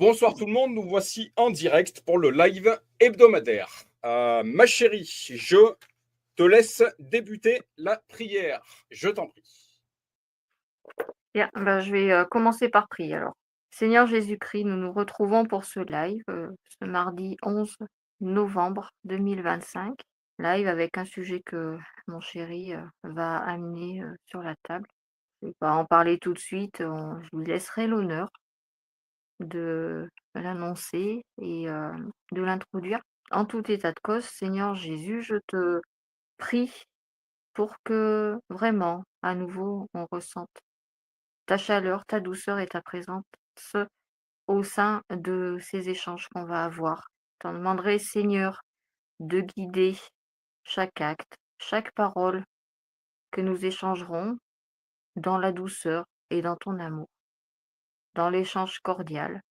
Bonsoir tout le monde, nous voici en direct pour le live hebdomadaire. Ma chérie, je te laisse débuter la prière. Je t'en prie. Bien, je vais commencer par prier alors. Seigneur Jésus-Christ, nous nous retrouvons pour ce live, ce mardi 11 novembre 2025. Live avec un sujet que mon chéri va amener sur la table. Je ne vais pas en parler tout de suite, je lui laisserai l'honneur de l'annoncer et de l'introduire. En tout état de cause, Seigneur Jésus, je te prie pour que vraiment, à nouveau, on ressente ta chaleur, ta douceur et ta présence au sein de ces échanges qu'on va avoir. T'en demanderai, Seigneur, de guider chaque acte, chaque parole que nous échangerons dans la douceur et dans ton amour, dans l'échange cordial,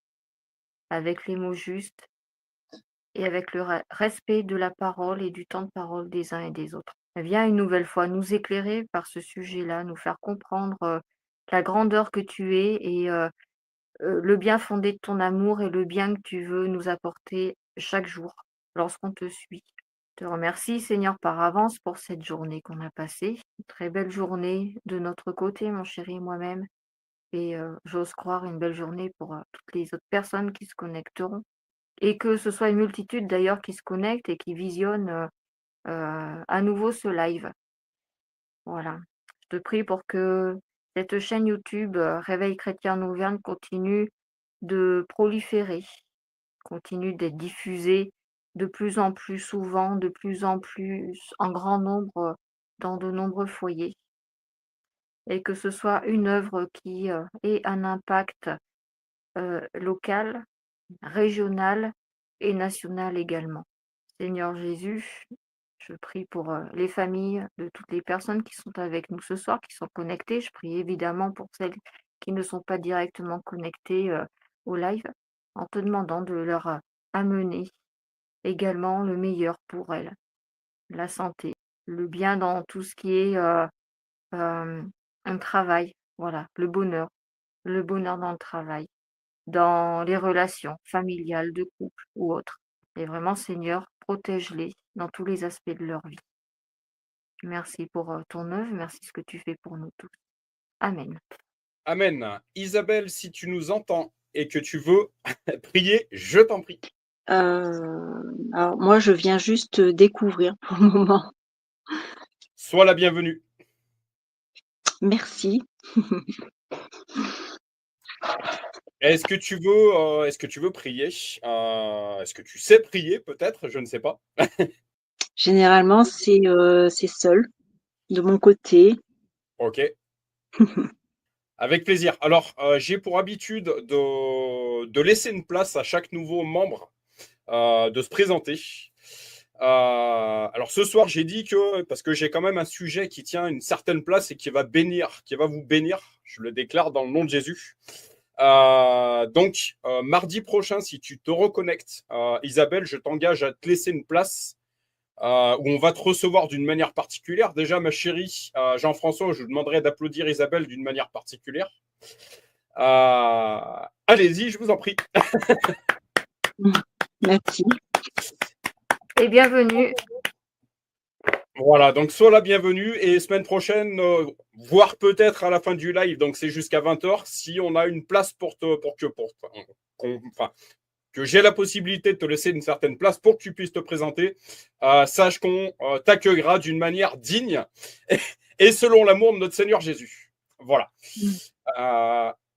avec les mots justes et avec le respect de la parole et du temps de parole des uns et des autres. Viens une nouvelle fois nous éclairer par ce sujet-là, nous faire comprendre la grandeur que tu es et le bien fondé de ton amour et le bien que tu veux nous apporter chaque jour lorsqu'on te suit. Je te remercie, Seigneur, par avance pour cette journée qu'on a passée. Une très belle journée de notre côté, mon chéri et moi-même. Et j'ose croire une belle journée pour toutes les autres personnes qui se connecteront. Et que ce soit une multitude d'ailleurs qui se connecte et qui visionne à nouveau ce live. Voilà. Je te prie pour que cette chaîne YouTube Réveil chrétien Auvergne continue de proliférer, continue d'être diffusée de plus en plus souvent, de plus en plus en grand nombre dans de nombreux foyers. Et que ce soit une œuvre qui ait un impact local, régional et national également. Seigneur Jésus, je prie pour les familles de toutes les personnes qui sont avec nous ce soir, qui sont connectées. Je prie évidemment pour celles qui ne sont pas directement connectées au live, en te demandant de leur amener également le meilleur pour elles, la santé, le bien dans tout ce qui est un travail, voilà, le bonheur dans le travail, dans les relations familiales, de couple ou autres. Et vraiment, Seigneur, protège-les dans tous les aspects de leur vie. Merci pour ton œuvre, merci ce que tu fais pour nous tous. Amen. Amen. Isabelle, si tu nous entends et que tu veux prier, je t'en prie. Alors moi, je viens juste découvrir pour le moment. Sois la bienvenue. Merci. Est-ce que tu veux prier Est-ce que tu sais prier peut-être? Je ne sais pas. Généralement, c'est seul, de mon côté. Ok. Avec plaisir. Alors, j'ai pour habitude de laisser une place à chaque nouveau membre de se présenter. Alors ce soir, j'ai dit que, parce que j'ai quand même un sujet qui tient une certaine place et qui va vous bénir, je le déclare dans le nom de Jésus. Donc, mardi prochain, si tu te reconnectes, Isabelle, je t'engage à te laisser une place où on va te recevoir d'une manière particulière. Déjà, ma chérie, Jean-François, je vous demanderai d'applaudir Isabelle d'une manière particulière. Allez-y, je vous en prie. Merci. Et bienvenue. Voilà, donc sois la bienvenue et semaine prochaine, voire peut-être à la fin du live, donc c'est jusqu'à 20h, si on a une place que j'ai la possibilité de te laisser une certaine place pour que tu puisses te présenter, sache qu'on t'accueillera d'une manière digne et selon l'amour de notre Seigneur Jésus. Voilà.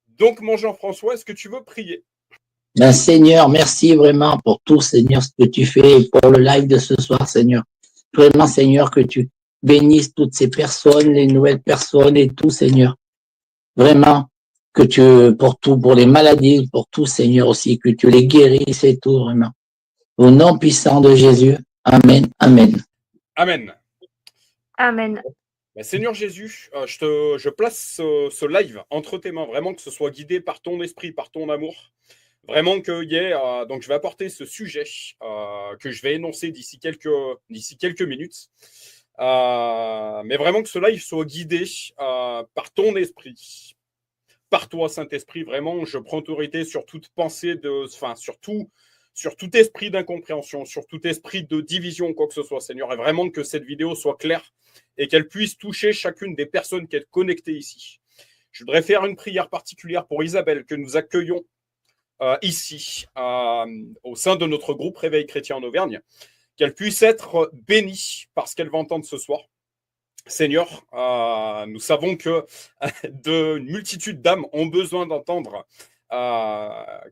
Donc, mon Jean-François, est-ce que tu veux prier? Ben, Seigneur, merci vraiment pour tout, Seigneur, ce que tu fais et pour le live de ce soir, Seigneur. Vraiment, Seigneur, que tu bénisses toutes ces personnes, les nouvelles personnes et tout, Seigneur. Vraiment, que tu, pour tout, pour les maladies, pour tout, Seigneur aussi, que tu les guérisses et tout, vraiment. Au nom puissant de Jésus. Amen, amen. Amen. Amen. Ben, Seigneur Jésus, je place ce live entre tes mains, vraiment que ce soit guidé par ton esprit, par ton amour. Vraiment qu'il y ait, donc je vais apporter ce sujet que je vais énoncer d'ici quelques minutes. Mais vraiment que ce live soit guidé par ton esprit, par toi, Saint-Esprit, vraiment, je prends autorité sur toute pensée, sur tout esprit d'incompréhension, sur tout esprit de division, quoi que ce soit, Seigneur, et vraiment que cette vidéo soit claire et qu'elle puisse toucher chacune des personnes qui sont connectées ici. Je voudrais faire une prière particulière pour Isabelle, que nous accueillons ici, au sein de notre groupe Réveil Chrétien en Auvergne, qu'elle puisse être bénie par ce qu'elle va entendre ce soir. Seigneur, nous savons que de multitudes d'âmes ont besoin d'entendre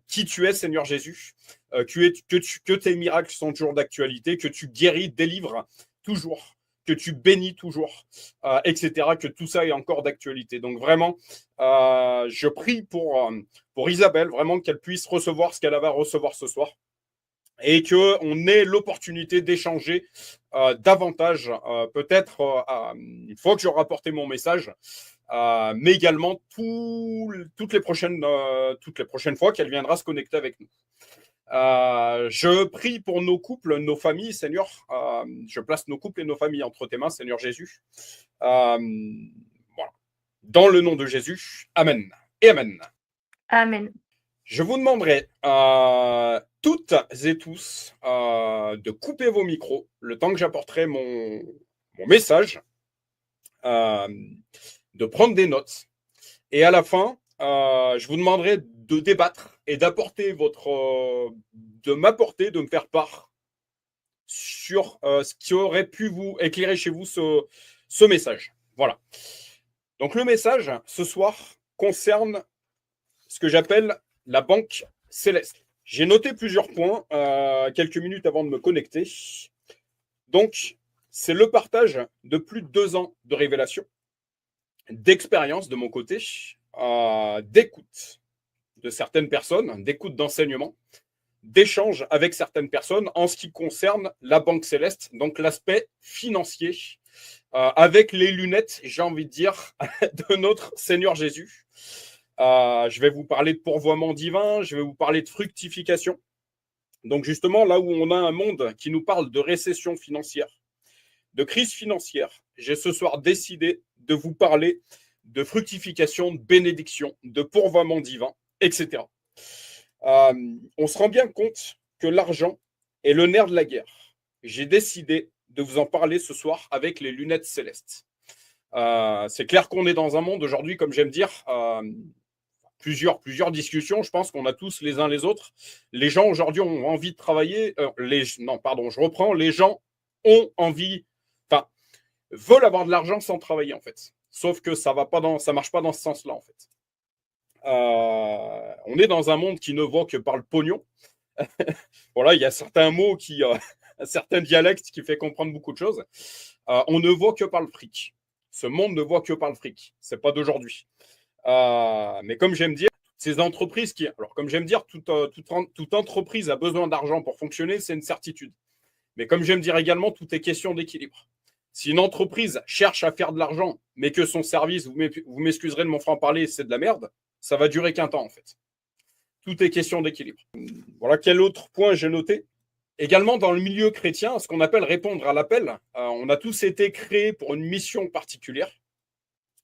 qui tu es, Seigneur Jésus, que tes miracles sont toujours d'actualité, que tu guéris, délivres toujours, que tu bénis toujours, etc., que tout ça est encore d'actualité. Donc vraiment, je prie pour Isabelle, vraiment qu'elle puisse recevoir ce qu'elle va recevoir ce soir et qu'on ait l'opportunité d'échanger davantage, peut-être une fois que j'aurai apporté mon message, mais également toutes les prochaines fois qu'elle viendra se connecter avec nous. Je prie pour nos couples, nos familles, Seigneur. Je place nos couples et nos familles entre tes mains, Seigneur Jésus. Voilà. Dans le nom de Jésus, Amen et Amen. Amen. Je vous demanderai toutes et tous de couper vos micros le temps que j'apporterai mon message, de prendre des notes. Et à la fin, je vous demanderai de débattre et de me faire part sur ce qui aurait pu vous éclairer chez vous ce message. Voilà. Donc le message ce soir concerne ce que j'appelle la banque céleste. J'ai noté plusieurs points quelques minutes avant de me connecter. Donc, c'est le partage de plus de 2 ans de révélation, d'expérience de mon côté, d'écoute de certaines personnes, d'écoute d'enseignement, d'échange avec certaines personnes en ce qui concerne la banque céleste, donc l'aspect financier, avec les lunettes, j'ai envie de dire, de notre Seigneur Jésus. Je vais vous parler de pourvoiement divin, je vais vous parler de fructification. Donc justement, là où on a un monde qui nous parle de récession financière, de crise financière, j'ai ce soir décidé de vous parler de fructification, de bénédiction, de pourvoiement divin, etc. On se rend bien compte que l'argent est le nerf de la guerre. J'ai décidé de vous en parler ce soir avec les lunettes célestes. C'est clair qu'on est dans un monde aujourd'hui, comme j'aime dire, plusieurs discussions. Je pense qu'on a tous les uns les autres. Les gens aujourd'hui ont envie de travailler. Les gens ont envie, veulent avoir de l'argent sans travailler en fait. Sauf que ça marche pas dans ce sens-là en fait. On est dans un monde qui ne voit que par le pognon. Voilà, il y a certains mots certains dialectes qui fait comprendre beaucoup de choses. On ne voit que par le fric. Ce monde ne voit que par le fric. C'est pas d'aujourd'hui. Mais comme j'aime dire, ces entreprises toute entreprise a besoin d'argent pour fonctionner, c'est une certitude. Mais comme j'aime dire également, tout est question d'équilibre. Si une entreprise cherche à faire de l'argent, mais que son service, vous m'excuserez de mon franc-parler, c'est de la merde, ça va durer qu'un temps en fait. Tout est question d'équilibre. Voilà, quel autre point j'ai noté ? Également dans le milieu chrétien, ce qu'on appelle répondre à l'appel, on a tous été créés pour une mission particulière.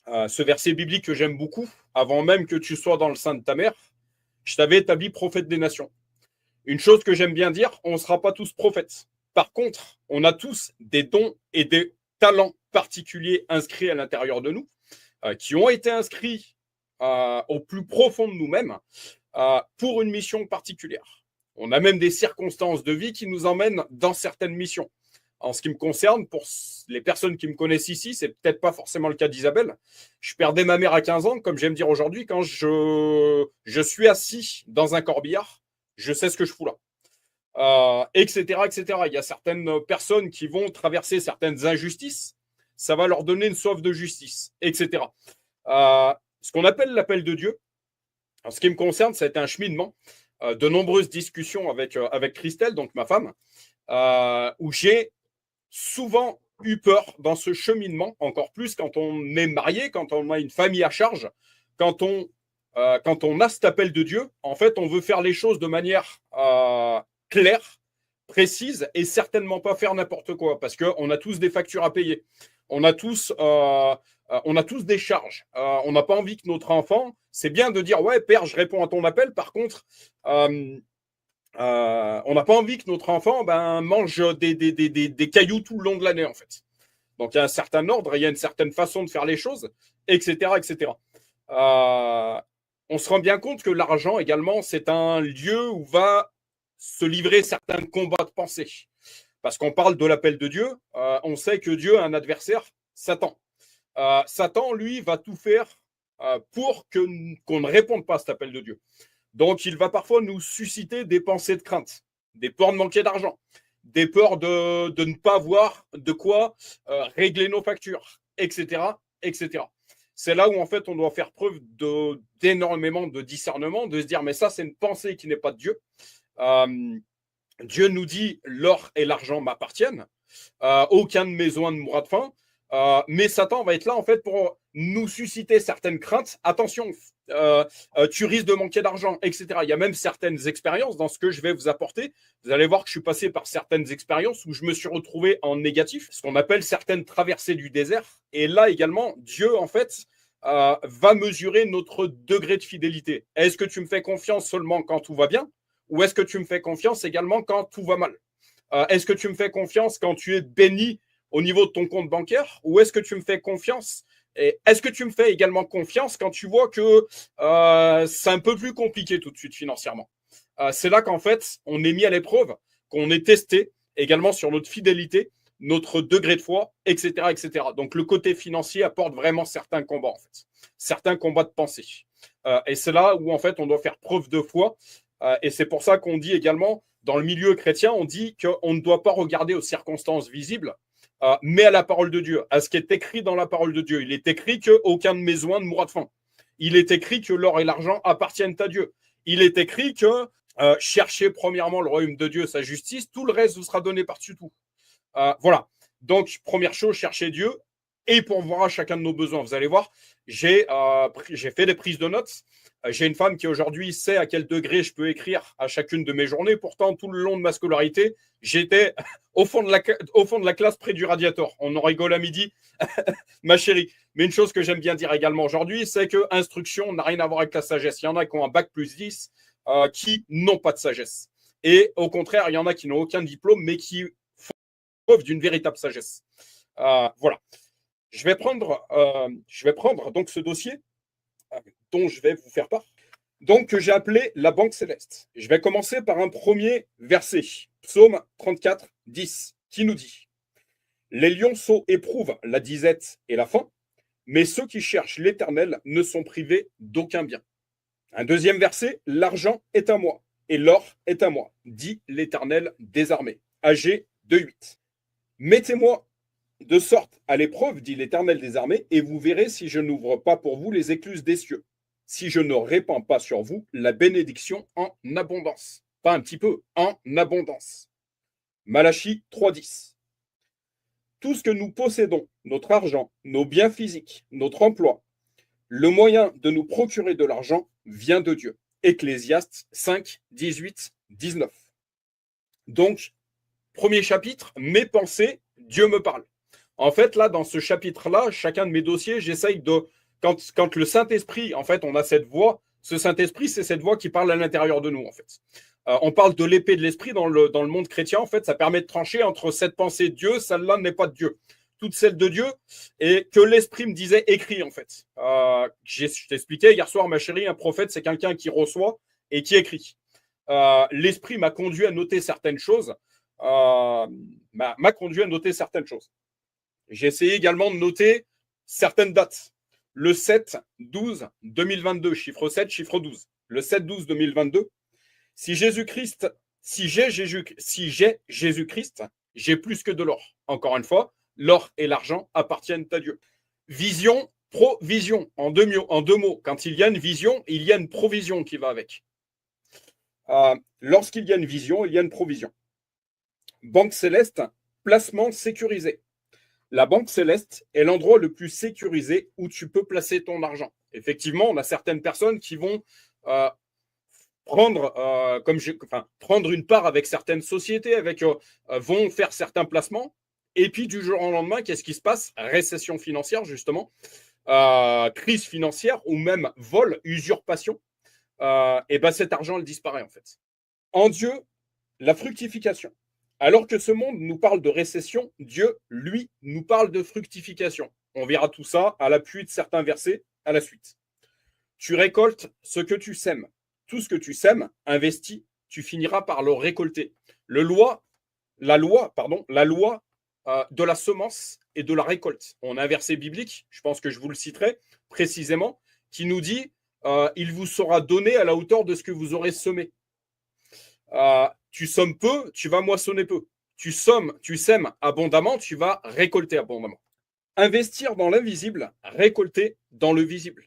Ce verset biblique que j'aime beaucoup, avant même que tu sois dans le sein de ta mère, je t'avais établi prophète des nations. Une chose que j'aime bien dire, on ne sera pas tous prophètes. Par contre, on a tous des dons et des talents particuliers inscrits à l'intérieur de nous, qui ont été inscrits au plus profond de nous-mêmes pour une mission particulière. On a même des circonstances de vie qui nous emmènent dans certaines missions. En ce qui me concerne, pour les personnes qui me connaissent ici, c'est peut-être pas forcément le cas d'Isabelle. Je perdais ma mère à 15 ans, comme j'aime dire aujourd'hui, quand je suis assis dans un corbillard, je sais ce que je fous là. Etc., etc. Il y a certaines personnes qui vont traverser certaines injustices, ça va leur donner une soif de justice, etc. Ce qu'on appelle l'appel de Dieu, en ce qui me concerne, ça a été un cheminement, de nombreuses discussions avec Christelle, donc ma femme, où j'ai souvent eu peur dans ce cheminement, encore plus quand on est marié, quand on a une famille à charge, quand on a cet appel de Dieu. En fait, on veut faire les choses de manière claire, précise et certainement pas faire n'importe quoi parce qu'on a tous des factures à payer. On a tous on a tous des charges. On n'a pas envie que notre enfant, c'est bien de dire, ouais, père, je réponds à ton appel. Par contre, on n'a pas envie que notre enfant mange des cailloux tout le long de l'année, en fait. Donc, il y a un certain ordre, il y a une certaine façon de faire les choses, etc., etc. On se rend bien compte que l'argent, également, c'est un lieu où va se livrer certains combats de pensée. Parce qu'on parle de l'appel de Dieu, on sait que Dieu a un adversaire, Satan. Satan, lui, va tout faire pour qu'on ne réponde pas à cet appel de Dieu. Donc, il va parfois nous susciter des pensées de crainte, des peurs de manquer d'argent, des peurs de ne pas avoir de quoi régler nos factures, etc., etc. C'est là où, en fait, on doit faire preuve d'énormément de discernement, de se dire, mais ça, c'est une pensée qui n'est pas de Dieu. Dieu nous dit, l'or et l'argent m'appartiennent. Aucun de mes besoins ne mourra de faim. Mais Satan va être là, en fait, pour nous susciter certaines craintes. Attention, tu risques de manquer d'argent, etc. Il y a même certaines expériences dans ce que je vais vous apporter. Vous allez voir que je suis passé par certaines expériences où je me suis retrouvé en négatif, ce qu'on appelle certaines traversées du désert. Et là également, Dieu, en fait, va mesurer notre degré de fidélité. Est-ce que tu me fais confiance seulement quand tout va bien, ou est-ce que tu me fais confiance également quand tout va mal? Est-ce que tu me fais confiance quand tu es béni au niveau de ton compte bancaire, ou est-ce que tu me fais confiance? Et est-ce que tu me fais également confiance quand tu vois que c'est un peu plus compliqué tout de suite financièrement? C'est là qu'en fait, on est mis à l'épreuve, qu'on est testé également sur notre fidélité, notre degré de foi, etc., etc. Donc, le côté financier apporte vraiment certains combats, en fait, certains combats de pensée. Et c'est là où, en fait, on doit faire preuve de foi. Et c'est pour ça qu'on dit également, dans le milieu chrétien, on dit qu'on ne doit pas regarder aux circonstances visibles, mais à la parole de Dieu, à ce qui est écrit dans la parole de Dieu. Il est écrit qu'aucun de mes besoins ne mourra de faim. Il est écrit que l'or et l'argent appartiennent à Dieu. Il est écrit que cherchez premièrement le royaume de Dieu, sa justice, tout le reste vous sera donné par-dessus tout. Voilà. Donc, première chose, cherchez Dieu et pourvoira chacun de nos besoins. Vous allez voir, j'ai fait des prises de notes. J'ai une femme qui aujourd'hui sait à quel degré je peux écrire à chacune de mes journées. Pourtant, tout le long de ma scolarité, j'étais au fond de la classe près du radiateur. On en rigole à midi, ma chérie. Mais une chose que j'aime bien dire également aujourd'hui, c'est que instruction n'a rien à voir avec la sagesse. Il y en a qui ont un bac plus 10 qui n'ont pas de sagesse. Et au contraire, il y en a qui n'ont aucun diplôme, mais qui font preuve d'une véritable sagesse. Voilà. Je vais prendre donc ce dossier dont je vais vous faire part, donc que j'ai appelé la Banque Céleste. Je vais commencer par un premier verset, Psaume 34, 10, qui nous dit « Les lionceaux éprouvent la disette et la faim, mais ceux qui cherchent l'Éternel ne sont privés d'aucun bien. » Un deuxième verset, « L'argent est à moi et l'or est à moi, dit l'Éternel des armées. » Agé 2,8. « Mettez-moi de sorte à l'épreuve, dit l'Éternel des armées, et vous verrez si je n'ouvre pas pour vous les écluses des cieux, si je ne répands pas sur vous la bénédiction en abondance. » Pas un petit peu, en abondance. Malachie 3,10. Tout ce que nous possédons, notre argent, nos biens physiques, notre emploi, le moyen de nous procurer de l'argent vient de Dieu. Ecclésiaste 5, 18, 19. Donc, premier chapitre, mes pensées, Dieu me parle. En fait, là, dans ce chapitre-là, chacun de mes dossiers, j'essaye de... Quand le Saint-Esprit, en fait, on a cette voix, ce Saint-Esprit, c'est cette voix qui parle à l'intérieur de nous, en fait. On parle de l'épée de l'esprit dans le monde chrétien, en fait, ça permet de trancher entre cette pensée de Dieu, celle-là n'est pas de Dieu, toute celle de Dieu, et que l'Esprit me disait écrit, en fait. Je t'expliquais hier soir, ma chérie, un prophète, c'est quelqu'un qui reçoit et qui écrit. L'Esprit m'a conduit à noter certaines choses, m'a conduit à noter certaines choses. J'ai essayé également de noter certaines dates. Le 7-12-2022, chiffre 7, chiffre 12. Le 7-12-2022. Si j'ai Jésus-Christ, j'ai plus que de l'or. Encore une fois, l'or et l'argent appartiennent à Dieu. Vision, provision. En deux mots, quand il y a une vision, il y a une provision qui va avec. Lorsqu'il y a une vision, il y a une provision. Banque Céleste, placement sécurisé. La Banque Céleste est l'endroit le plus sécurisé où tu peux placer ton argent. Effectivement, on a certaines personnes qui vont prendre une part avec certaines sociétés, vont faire certains placements Et puis du jour au lendemain, qu'est-ce qui se passe? Récession financière, justement, crise financière ou même vol, usurpation. Et ben cet argent, il disparaît en fait. En Dieu, la fructification. Alors que ce monde nous parle de récession, Dieu, lui, nous parle de fructification. On verra tout ça à l'appui de certains versets à la suite. Tu récoltes ce que tu sèmes. Tout ce que tu sèmes, investis, tu finiras par le récolter. La loi de la semence et de la récolte. On a un verset biblique, je pense que je vous le citerai précisément, qui nous dit il vous sera donné à la hauteur de ce que vous aurez semé. Tu sommes peu, tu vas moissonner peu. Tu sèmes abondamment, tu vas récolter abondamment. Investir dans l'invisible, récolter dans le visible.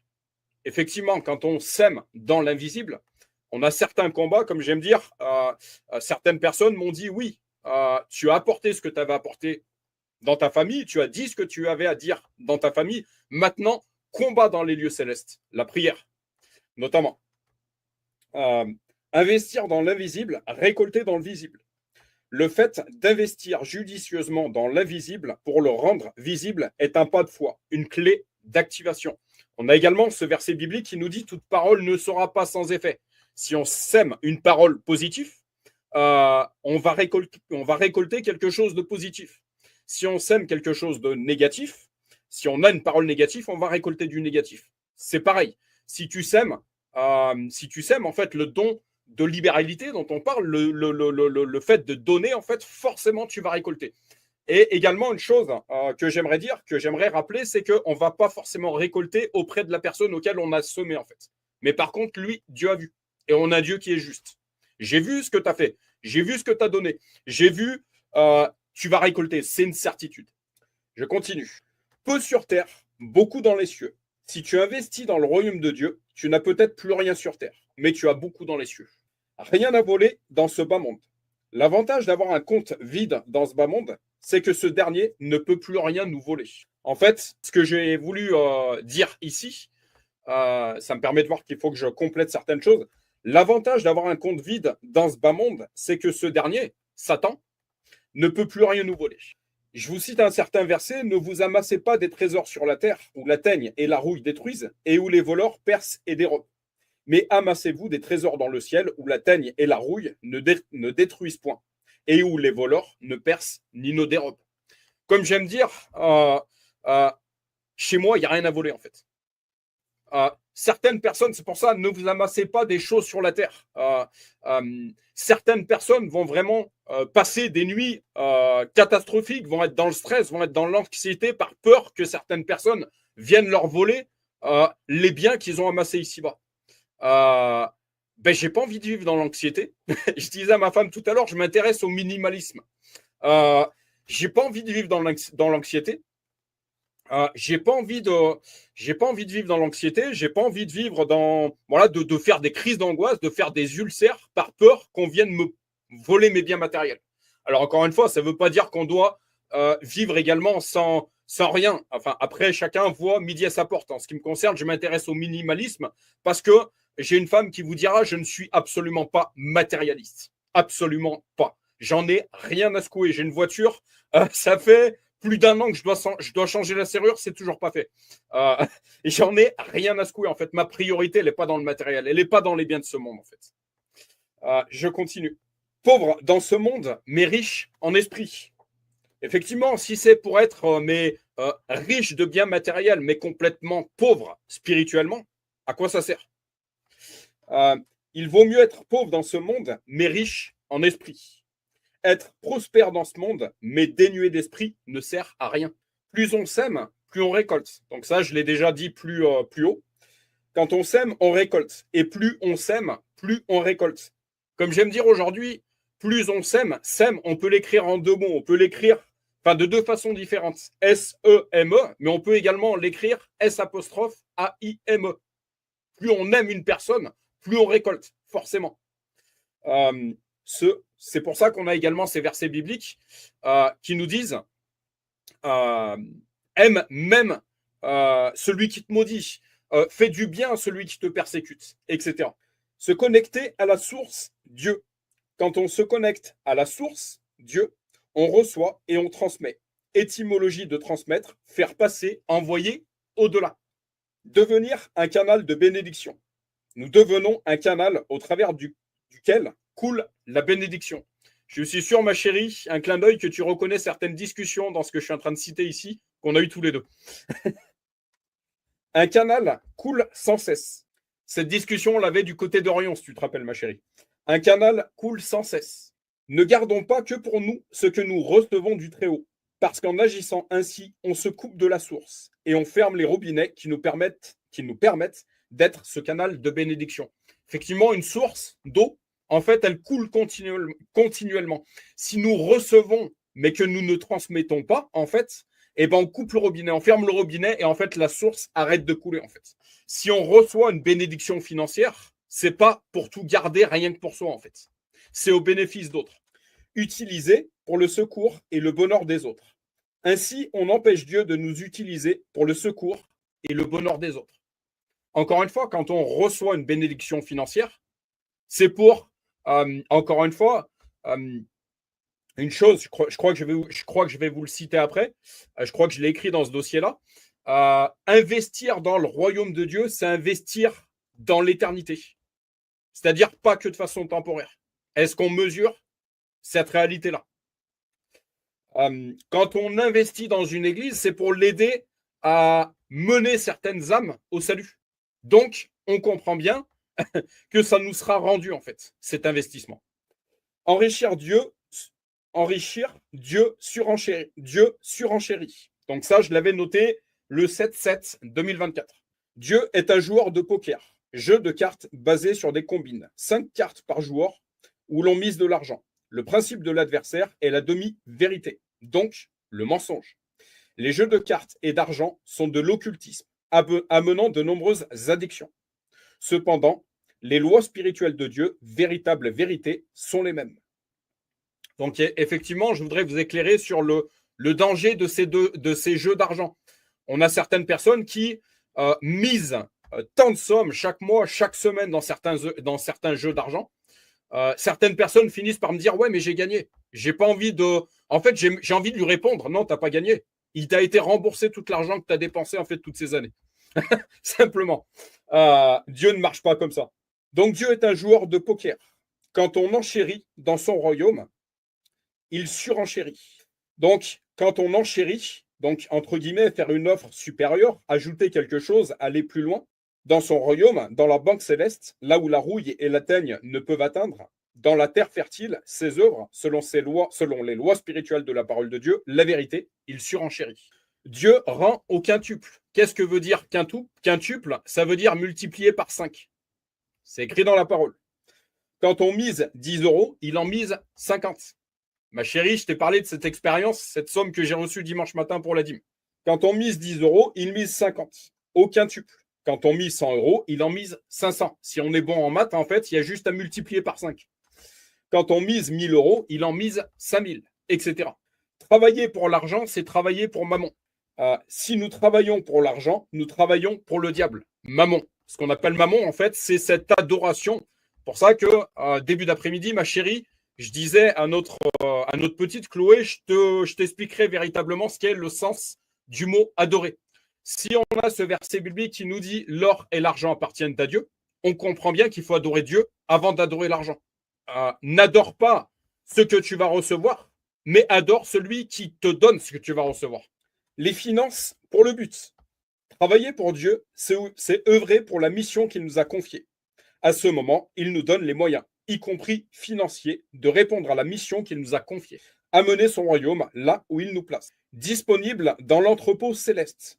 Effectivement, quand on sème dans l'invisible, on a certains combats, comme j'aime dire, certaines personnes m'ont dit oui, tu as apporté ce que tu avais apporté dans ta famille, tu as dit ce que tu avais à dire dans ta famille, maintenant, combat dans les lieux célestes, la prière, notamment. Investir dans l'invisible, récolter dans le visible. Le fait d'investir judicieusement dans l'invisible pour le rendre visible est un pas de foi, une clé d'activation. On a également ce verset biblique qui nous dit « Toute parole ne sera pas sans effet ». Si on sème une parole positive, on va récolter quelque chose de positif. Si on sème quelque chose de négatif, si on a une parole négative, on va récolter du négatif. C'est pareil. Si tu sèmes, en fait, le don de libéralité dont on parle, le fait de donner, en fait, forcément, tu vas récolter. Et également, une chose que j'aimerais rappeler, c'est qu'on ne va pas forcément récolter auprès de la personne auquel on a semé, en fait. Mais par contre, lui, Dieu a vu. Et on a un Dieu qui est juste. J'ai vu ce que tu as fait. J'ai vu ce que tu as donné. J'ai vu, tu vas récolter. C'est une certitude. Je continue. Peu sur terre, beaucoup dans les cieux. Si tu investis dans le royaume de Dieu, tu n'as peut-être plus rien sur terre, mais tu as beaucoup dans les cieux. Rien à voler dans ce bas monde. L'avantage d'avoir un compte vide dans ce bas monde, c'est que ce dernier ne peut plus rien nous voler. En fait, ce que j'ai voulu dire ici, ça me permet de voir qu'il faut que je complète certaines choses. L'avantage d'avoir un compte vide dans ce bas monde, c'est que ce dernier, Satan, ne peut plus rien nous voler. Je vous cite un certain verset, ne vous amassez pas des trésors sur la terre, où la teigne et la rouille détruisent, et où les voleurs percent et dérobent. Mais amassez-vous des trésors dans le ciel, où la teigne et la rouille ne détruisent point, et où les voleurs ne percent ni ne dérobent. Comme j'aime dire, chez moi, il n'y a rien à voler en fait. Certaines personnes, c'est pour ça, ne vous amassez pas des choses sur la terre. Certaines personnes vont vraiment passer des nuits catastrophiques, vont être dans le stress, vont être dans l'anxiété par peur que certaines personnes viennent leur voler les biens qu'ils ont amassés ici-bas. J'ai pas envie de vivre dans l'anxiété. Je disais à ma femme tout à l'heure, je m'intéresse au minimalisme. J'ai pas envie de vivre dans l'anxiété. J'ai pas envie de vivre dans l'anxiété. J'ai pas envie de vivre de faire des crises d'angoisse, de faire des ulcères par peur qu'on vienne me voler mes biens matériels. Alors encore une fois, ça veut pas dire qu'on doit vivre également sans rien. Enfin, après, chacun voit midi à sa porte. En ce qui me concerne, je m'intéresse au minimalisme parce que j'ai une femme qui vous dira je ne suis absolument pas matérialiste. Absolument pas. J'en ai rien à secouer. J'ai une voiture, ça fait plus d'1 an que je dois changer la serrure, c'est toujours pas fait. J'en ai rien à secouer. En fait, ma priorité, elle n'est pas dans le matériel. Elle n'est pas dans les biens de ce monde, en fait. Je continue. Pauvre dans ce monde, mais riche en esprit. Effectivement, si c'est pour être riche de biens matériels, mais complètement pauvre spirituellement, à quoi ça sert? Il vaut mieux être pauvre dans ce monde, mais riche en esprit. Être prospère dans ce monde, mais dénué d'esprit, ne sert à rien. Plus on sème, plus on récolte. Donc ça, je l'ai déjà dit plus haut. Quand on sème, on récolte. Et plus on sème, plus on récolte. Comme j'aime dire aujourd'hui, plus on sème, on peut l'écrire en 2 mots. On peut l'écrire de 2 façons différentes. S-E-M-E, mais on peut également l'écrire S'-A-I-M-E. Plus on aime une personne, plus on récolte, forcément. C'est pour ça qu'on a également ces versets bibliques qui nous disent aime même celui qui te maudit, fais du bien à celui qui te persécute, etc. Se connecter à la source, Dieu. Quand on se connecte à la source, Dieu, on reçoit et on transmet. Étymologie de transmettre, faire passer, envoyer au-delà. Devenir un canal de bénédiction. Nous devenons un canal au travers duquel coule la bénédiction. Je suis sûr, ma chérie, un clin d'œil que tu reconnais certaines discussions dans ce que je suis en train de citer ici, qu'on a eu tous les deux. Un canal coule sans cesse. Cette discussion, on l'avait du côté d'Orion, si tu te rappelles, ma chérie. Un canal coule sans cesse. Ne gardons pas que pour nous ce que nous recevons du Très-Haut, parce qu'en agissant ainsi, on se coupe de la source et on ferme les robinets qui nous permettent d'être ce canal de bénédiction. Effectivement, une source d'eau, en fait, elle coule continuellement. Si nous recevons, mais que nous ne transmettons pas, en fait, eh ben, on coupe le robinet, on ferme le robinet et en fait, la source arrête de couler, en fait. Si on reçoit une bénédiction financière, c'est pas pour tout garder, rien que pour soi, en fait. C'est au bénéfice d'autres. Utilisé pour le secours et le bonheur des autres. Ainsi, on empêche Dieu de nous utiliser pour le secours et le bonheur des autres. Encore une fois, quand on reçoit une bénédiction financière, c'est pour, encore une fois, une chose, je crois que je vais vous le citer après, je crois que je l'ai écrit dans ce dossier-là, investir dans le royaume de Dieu, c'est investir dans l'éternité. C'est-à-dire pas que de façon temporaire. Est-ce qu'on mesure cette réalité-là? Quand on investit dans une église, c'est pour l'aider à mener certaines âmes au salut. Donc, on comprend bien que ça nous sera rendu, en fait, cet investissement. Enrichir Dieu surenchérit. Donc ça, je l'avais noté le 7/7/2024. Dieu est un joueur de poker, jeu de cartes basé sur des combines. 5 cartes par joueur où l'on mise de l'argent. Le principe de l'adversaire est la demi-vérité, donc le mensonge. Les jeux de cartes et d'argent sont de l'occultisme, amenant de nombreuses addictions. Cependant, les lois spirituelles de Dieu, véritable vérité, sont les mêmes. Donc effectivement, je voudrais vous éclairer sur le danger de ces jeux d'argent. On a certaines personnes qui misent tant de sommes chaque mois, chaque semaine dans certains jeux d'argent. Certaines personnes finissent par me dire ouais, mais j'ai gagné. J'ai pas envie de. En fait, j'ai envie de lui répondre non, t'as pas gagné. Il t'a été remboursé tout l'argent que tu as dépensé en fait toutes ces années. Simplement. Dieu ne marche pas comme ça. Donc Dieu est un joueur de poker. Quand on enchérit dans son royaume, il surenchérit. Donc, quand on enchérit, donc entre guillemets, faire une offre supérieure, ajouter quelque chose, aller plus loin, dans son royaume, dans la banque céleste, là où la rouille et la teigne ne peuvent atteindre, dans la terre fertile, ses œuvres, selon les lois spirituelles de la parole de Dieu, la vérité, il surenchérit. Dieu rend au quintuple. Qu'est-ce que veut dire quintuple? Ça veut dire multiplié par 5. C'est écrit dans la parole. Quand on mise 10 €, il en mise 50. Ma chérie, je t'ai parlé de cette expérience, cette somme que j'ai reçue dimanche matin pour la dîme. Quand on mise 10 €, il mise 50. Au quintuple. Quand on mise 100 €, il en mise 500. Si on est bon en maths, en fait, il y a juste à multiplier par 5. Quand on mise 1000 €, il en mise 5000, etc. Travailler pour l'argent, c'est travailler pour mammon. Si nous travaillons pour l'argent, nous travaillons pour le diable. Mammon. Ce qu'on appelle mammon, en fait, c'est cette adoration. Pour ça que, début d'après-midi, ma chérie, je disais à notre petite Chloé, je t'expliquerai véritablement ce qu'est le sens du mot adorer. Si on a ce verset biblique qui nous dit l'or et l'argent appartiennent à Dieu, on comprend bien qu'il faut adorer Dieu avant d'adorer l'argent. N'adore pas ce que tu vas recevoir, mais adore celui qui te donne ce que tu vas recevoir. Les finances pour le but. Travailler pour Dieu, c'est œuvrer pour la mission qu'il nous a confiée. À ce moment, il nous donne les moyens, y compris financiers, de répondre à la mission qu'il nous a confiée. Amener son royaume là où il nous place. Disponible dans l'entrepôt céleste.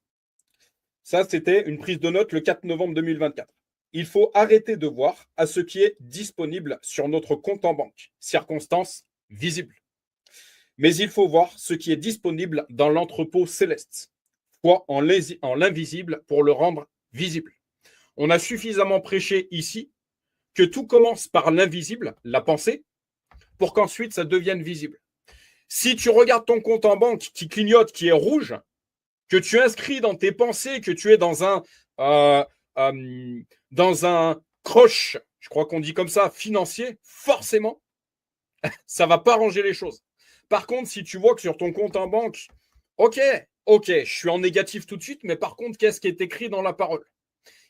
Ça, c'était une prise de note le 4 novembre 2024. Il faut arrêter de voir à ce qui est disponible sur notre compte en banque, circonstance visible. Mais il faut voir ce qui est disponible dans l'entrepôt céleste, foi en l'invisible pour le rendre visible. On a suffisamment prêché ici que tout commence par l'invisible, la pensée, pour qu'ensuite ça devienne visible. Si tu regardes ton compte en banque qui clignote, qui est rouge, que tu inscris dans tes pensées, que tu es dans un croche, je crois qu'on dit comme ça, financier, forcément, ça ne va pas ranger les choses. Par contre, si tu vois que sur ton compte en banque, Ok, je suis en négatif tout de suite, mais par contre, qu'est-ce qui est écrit dans la parole?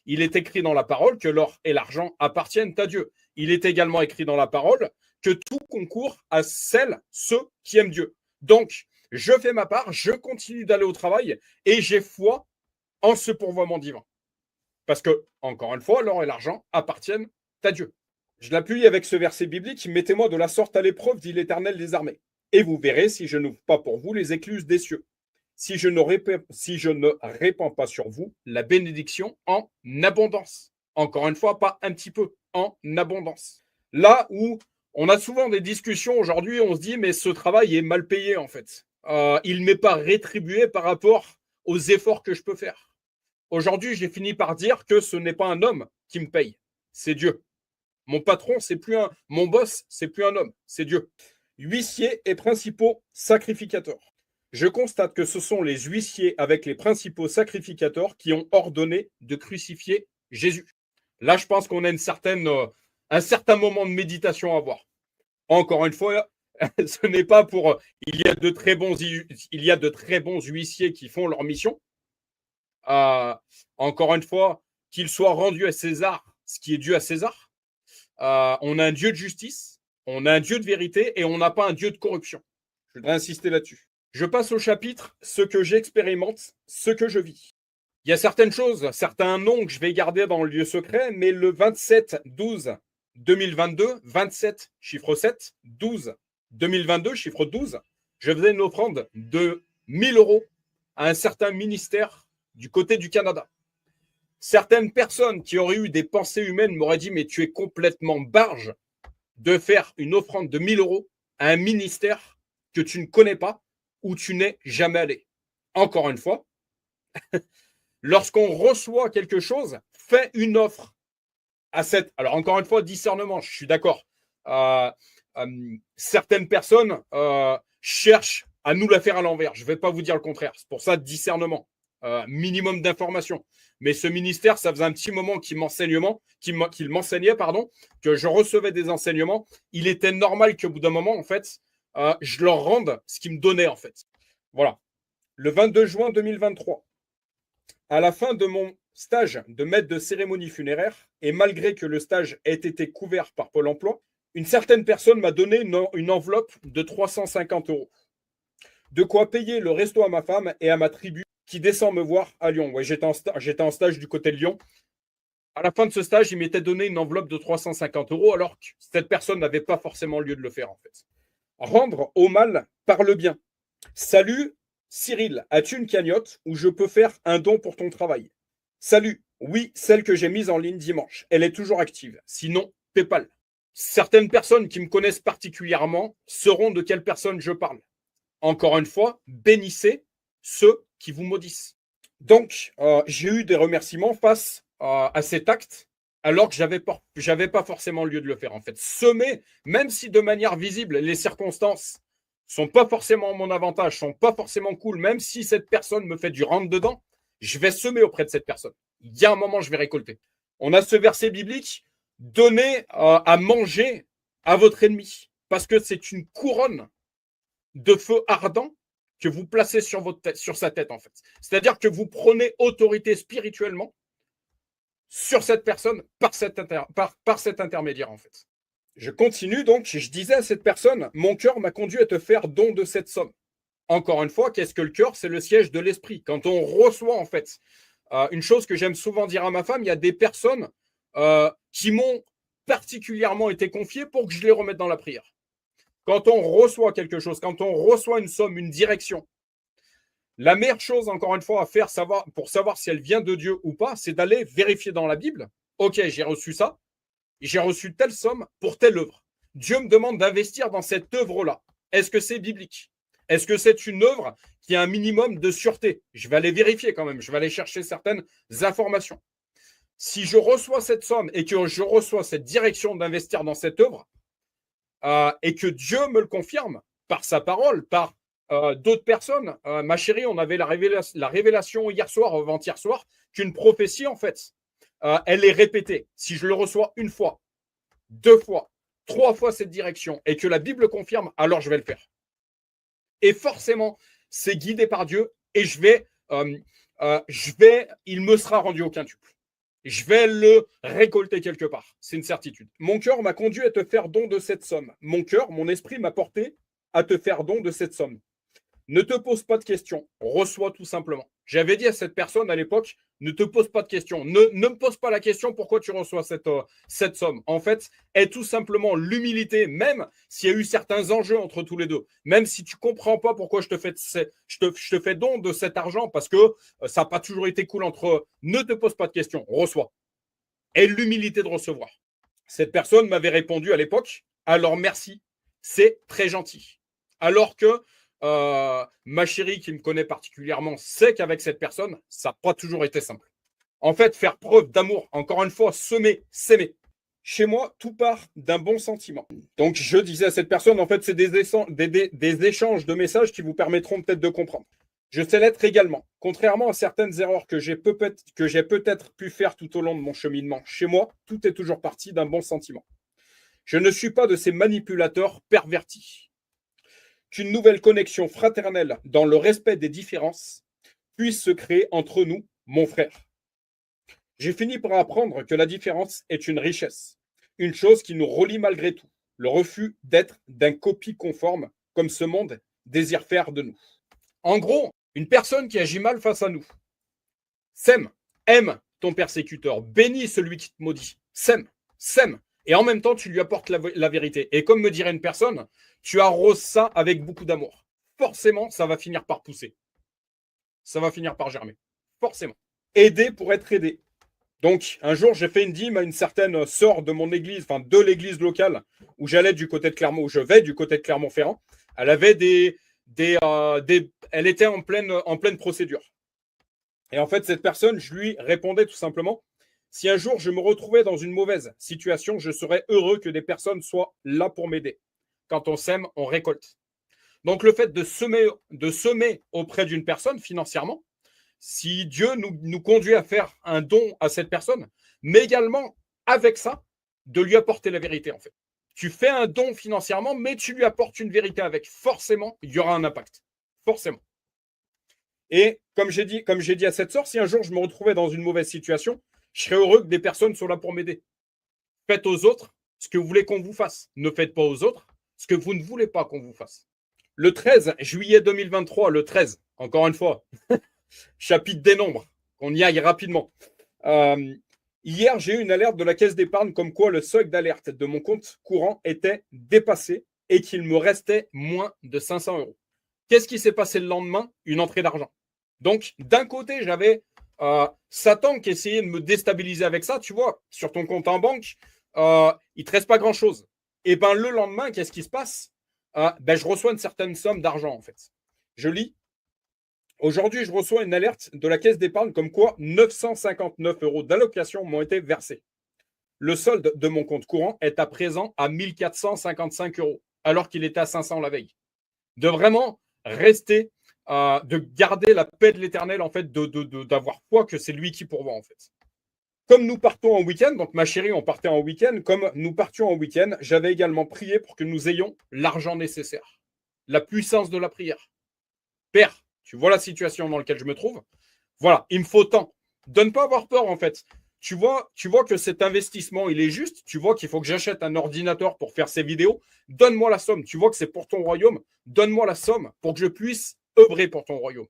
Il est écrit dans la parole que l'or et l'argent appartiennent à Dieu. Il est également écrit dans la parole que tout concourt à ceux qui aiment Dieu. Donc, je fais ma part, je continue d'aller au travail et j'ai foi en ce pourvoiement divin. Parce que, encore une fois, l'or et l'argent appartiennent à Dieu. Je l'appuie avec ce verset biblique, mettez-moi de la sorte à l'épreuve, dit l'Éternel des armées. Et vous verrez si je n'ouvre pas pour vous les écluses des cieux. Si je ne répands pas sur vous la bénédiction en abondance. Encore une fois, pas un petit peu, en abondance. Là où on a souvent des discussions aujourd'hui, on se dit, mais ce travail est mal payé en fait. Il ne m'est pas rétribué par rapport aux efforts que je peux faire. Aujourd'hui, j'ai fini par dire que ce n'est pas un homme qui me paye, c'est Dieu. Mon patron, mon boss, c'est plus un homme, c'est Dieu. Huissiers et principaux sacrificateurs. Je constate que ce sont les huissiers avec les principaux sacrificateurs qui ont ordonné de crucifier Jésus. Là, je pense qu'on a un certain moment de méditation à avoir. Encore une fois, ce n'est pas pour... Il y a de très bons huissiers qui font leur mission. Encore une fois, qu'il soit rendu à César ce qui est dû à César. On a un Dieu de justice, on a un Dieu de vérité et on n'a pas un Dieu de corruption. Je voudrais insister là-dessus. Je passe au chapitre « Ce que j'expérimente, ce que je vis ». Il y a certaines choses, certains noms que je vais garder dans le lieu secret, mais le 27-12-2022, 27, chiffre 7, 12, 2022, chiffre 12, je faisais une offrande de 1 000 € à un certain ministère du côté du Canada. Certaines personnes qui auraient eu des pensées humaines m'auraient dit « Mais tu es complètement barge de faire une offrande de 1 000 € à un ministère que tu ne connais pas où tu n'es jamais allé. » Encore une fois, lorsqu'on reçoit quelque chose, fais une offre à cette... Alors encore une fois, discernement, je suis d'accord. Certaines personnes cherchent à nous la faire à l'envers. Je ne vais pas vous dire le contraire. C'est pour ça, discernement, minimum d'informations. Mais ce ministère, ça faisait un petit moment qu'il m'enseignait, que je recevais des enseignements. Il était normal qu'au bout d'un moment, en fait, je leur rende ce qu'ils me donnaient, en fait. Voilà. Le 22 juin 2023, à la fin de mon stage de maître de cérémonie funéraire, et malgré que le stage ait été couvert par Pôle emploi, une certaine personne m'a donné une enveloppe de 350 €. De quoi payer le resto à ma femme et à ma tribu qui descend me voir à Lyon. Ouais, j'étais en stage du côté de Lyon. À la fin de ce stage, il m'était donné une enveloppe de 350 € alors que cette personne n'avait pas forcément lieu de le faire en fait. Rendre au mal par le bien. Salut Cyril, as-tu une cagnotte où je peux faire un don pour ton travail? Salut, oui, celle que j'ai mise en ligne dimanche. Elle est toujours active. Sinon, PayPal. Certaines personnes qui me connaissent particulièrement sauront de quelle personne je parle. Encore une fois, bénissez ceux qui vous maudissent. Donc, j'ai eu des remerciements face à cet acte, alors que j'avais pas forcément lieu de le faire, en fait. Semer, même si de manière visible, les circonstances sont pas forcément en mon avantage, sont pas forcément cool, même si cette personne me fait du rentre-dedans, je vais semer auprès de cette personne. Il y a un moment, je vais récolter. On a ce verset biblique, donnez à manger à votre ennemi, parce que c'est une couronne de feu ardent que vous placez sur sa tête, en fait. C'est-à-dire que vous prenez autorité spirituellement sur cette personne par cet intermédiaire, en fait. Je continue donc, je disais à cette personne, mon cœur m'a conduit à te faire don de cette somme. Encore une fois, qu'est-ce que le cœur? C'est le siège de l'esprit. Quand on reçoit, en fait, une chose que j'aime souvent dire à ma femme, il y a des personnes qui m'ont particulièrement été confiées pour que je les remette dans la prière. Quand on reçoit quelque chose, quand on reçoit une somme, une direction, la meilleure chose, encore une fois, à faire pour savoir si elle vient de Dieu ou pas, c'est d'aller vérifier dans la Bible. Ok, j'ai reçu ça, j'ai reçu telle somme pour telle œuvre. Dieu me demande d'investir dans cette œuvre-là. Est-ce que c'est biblique? Est-ce que c'est une œuvre qui a un minimum de sûreté? Je vais aller vérifier quand même, je vais aller chercher certaines informations. Si je reçois cette somme et que je reçois cette direction d'investir dans cette œuvre, et que Dieu me le confirme par sa parole, par d'autres personnes. Ma chérie, on avait la révélation hier soir, avant-hier soir, qu'une prophétie, en fait, elle est répétée. Si je le reçois une fois, 2 fois, 3 fois cette direction et que la Bible confirme, alors je vais le faire. Et forcément, c'est guidé par Dieu et il me sera rendu au quintuple. Je vais le récolter quelque part. C'est une certitude. Mon cœur m'a conduit à te faire don de cette somme. Mon cœur, mon esprit m'a porté à te faire don de cette somme. Ne te pose pas de questions. Reçois tout simplement. J'avais dit à cette personne à l'époque, ne te pose pas de questions. Ne me pose pas la question pourquoi tu reçois cette somme. En fait, est tout simplement l'humilité, même s'il y a eu certains enjeux entre tous les deux. Même si tu ne comprends pas pourquoi je te fais don de cet argent, parce que ça n'a pas toujours été cool entre eux. Ne te pose pas de questions. Reçois. Et l'humilité de recevoir. Cette personne m'avait répondu à l'époque, alors merci, c'est très gentil. Alors que ma chérie qui me connaît particulièrement sait qu'avec cette personne, ça n'a pas toujours été simple. En fait, faire preuve d'amour, encore une fois, semer, s'aimer. Chez moi, tout part d'un bon sentiment. Donc, je disais à cette personne, en fait, c'est des échanges de messages qui vous permettront peut-être de comprendre. Je sais l'être également. Contrairement à certaines erreurs que j'ai peut-être pu faire tout au long de mon cheminement, chez moi, tout est toujours parti d'un bon sentiment. Je ne suis pas de ces manipulateurs pervertis. Qu'une nouvelle connexion fraternelle dans le respect des différences puisse se créer entre nous, mon frère. J'ai fini par apprendre que la différence est une richesse, une chose qui nous relie malgré tout, le refus d'être d'un copie conforme comme ce monde désire faire de nous. En gros, une personne qui agit mal face à nous, aime ton persécuteur, bénis celui qui te maudit, sème, et en même temps tu lui apportes la vérité. Et comme me dirait une personne, tu arroses ça avec beaucoup d'amour. Forcément, ça va finir par pousser. Ça va finir par germer. Forcément. Aider pour être aidé. Donc, un jour, j'ai fait une dîme à une certaine sœur de mon église, enfin de l'église locale, où j'allais du côté de Clermont, où je vais du côté de Clermont-Ferrand. Elle avait elle était en pleine procédure. Et en fait, cette personne, je lui répondais tout simplement, si un jour je me retrouvais dans une mauvaise situation, je serais heureux que des personnes soient là pour m'aider. Quand on sème, on récolte. Donc, le fait de semer auprès d'une personne financièrement, si Dieu nous conduit à faire un don à cette personne, mais également avec ça, de lui apporter la vérité en fait. Tu fais un don financièrement, mais tu lui apportes une vérité avec. Forcément, il y aura un impact. Forcément. Et comme j'ai dit à cette sœur, si un jour je me retrouvais dans une mauvaise situation, je serais heureux que des personnes soient là pour m'aider. Faites aux autres ce que vous voulez qu'on vous fasse. Ne faites pas aux autres ce que vous ne voulez pas qu'on vous fasse. Le 13 juillet 2023, le 13, encore une fois, chapitre des nombres, qu'on y aille rapidement. Hier, j'ai eu une alerte de la caisse d'épargne comme quoi le seuil d'alerte de mon compte courant était dépassé et qu'il me restait moins de 500 €. Qu'est-ce qui s'est passé le lendemain? Une entrée d'argent. Donc, d'un côté, j'avais Satan qui essayait de me déstabiliser avec ça. Tu vois, sur ton compte en banque, il ne te reste pas grand-chose. Et bien, le lendemain, qu'est-ce qui se passe? Je reçois une certaine somme d'argent, en fait. Je lis. Aujourd'hui, je reçois une alerte de la caisse d'épargne comme quoi 959 € d'allocation m'ont été versés. Le solde de mon compte courant est à présent à 1455 €, alors qu'il était à 500 la veille. De vraiment rester, de garder la paix de l'Éternel, en fait, d'avoir foi que c'est lui qui pourvoit, en fait. Comme nous partons en week-end, donc ma chérie, on partait en week-end, comme nous partions en week-end, j'avais également prié pour que nous ayons l'argent nécessaire, la puissance de la prière. Père, tu vois la situation dans laquelle je me trouve. Voilà, il me faut tant. De ne pas avoir peur, en fait. Tu vois que cet investissement, il est juste. Tu vois qu'il faut que j'achète un ordinateur pour faire ces vidéos. Donne-moi la somme. Tu vois que c'est pour ton royaume. Donne-moi la somme pour que je puisse œuvrer pour ton royaume.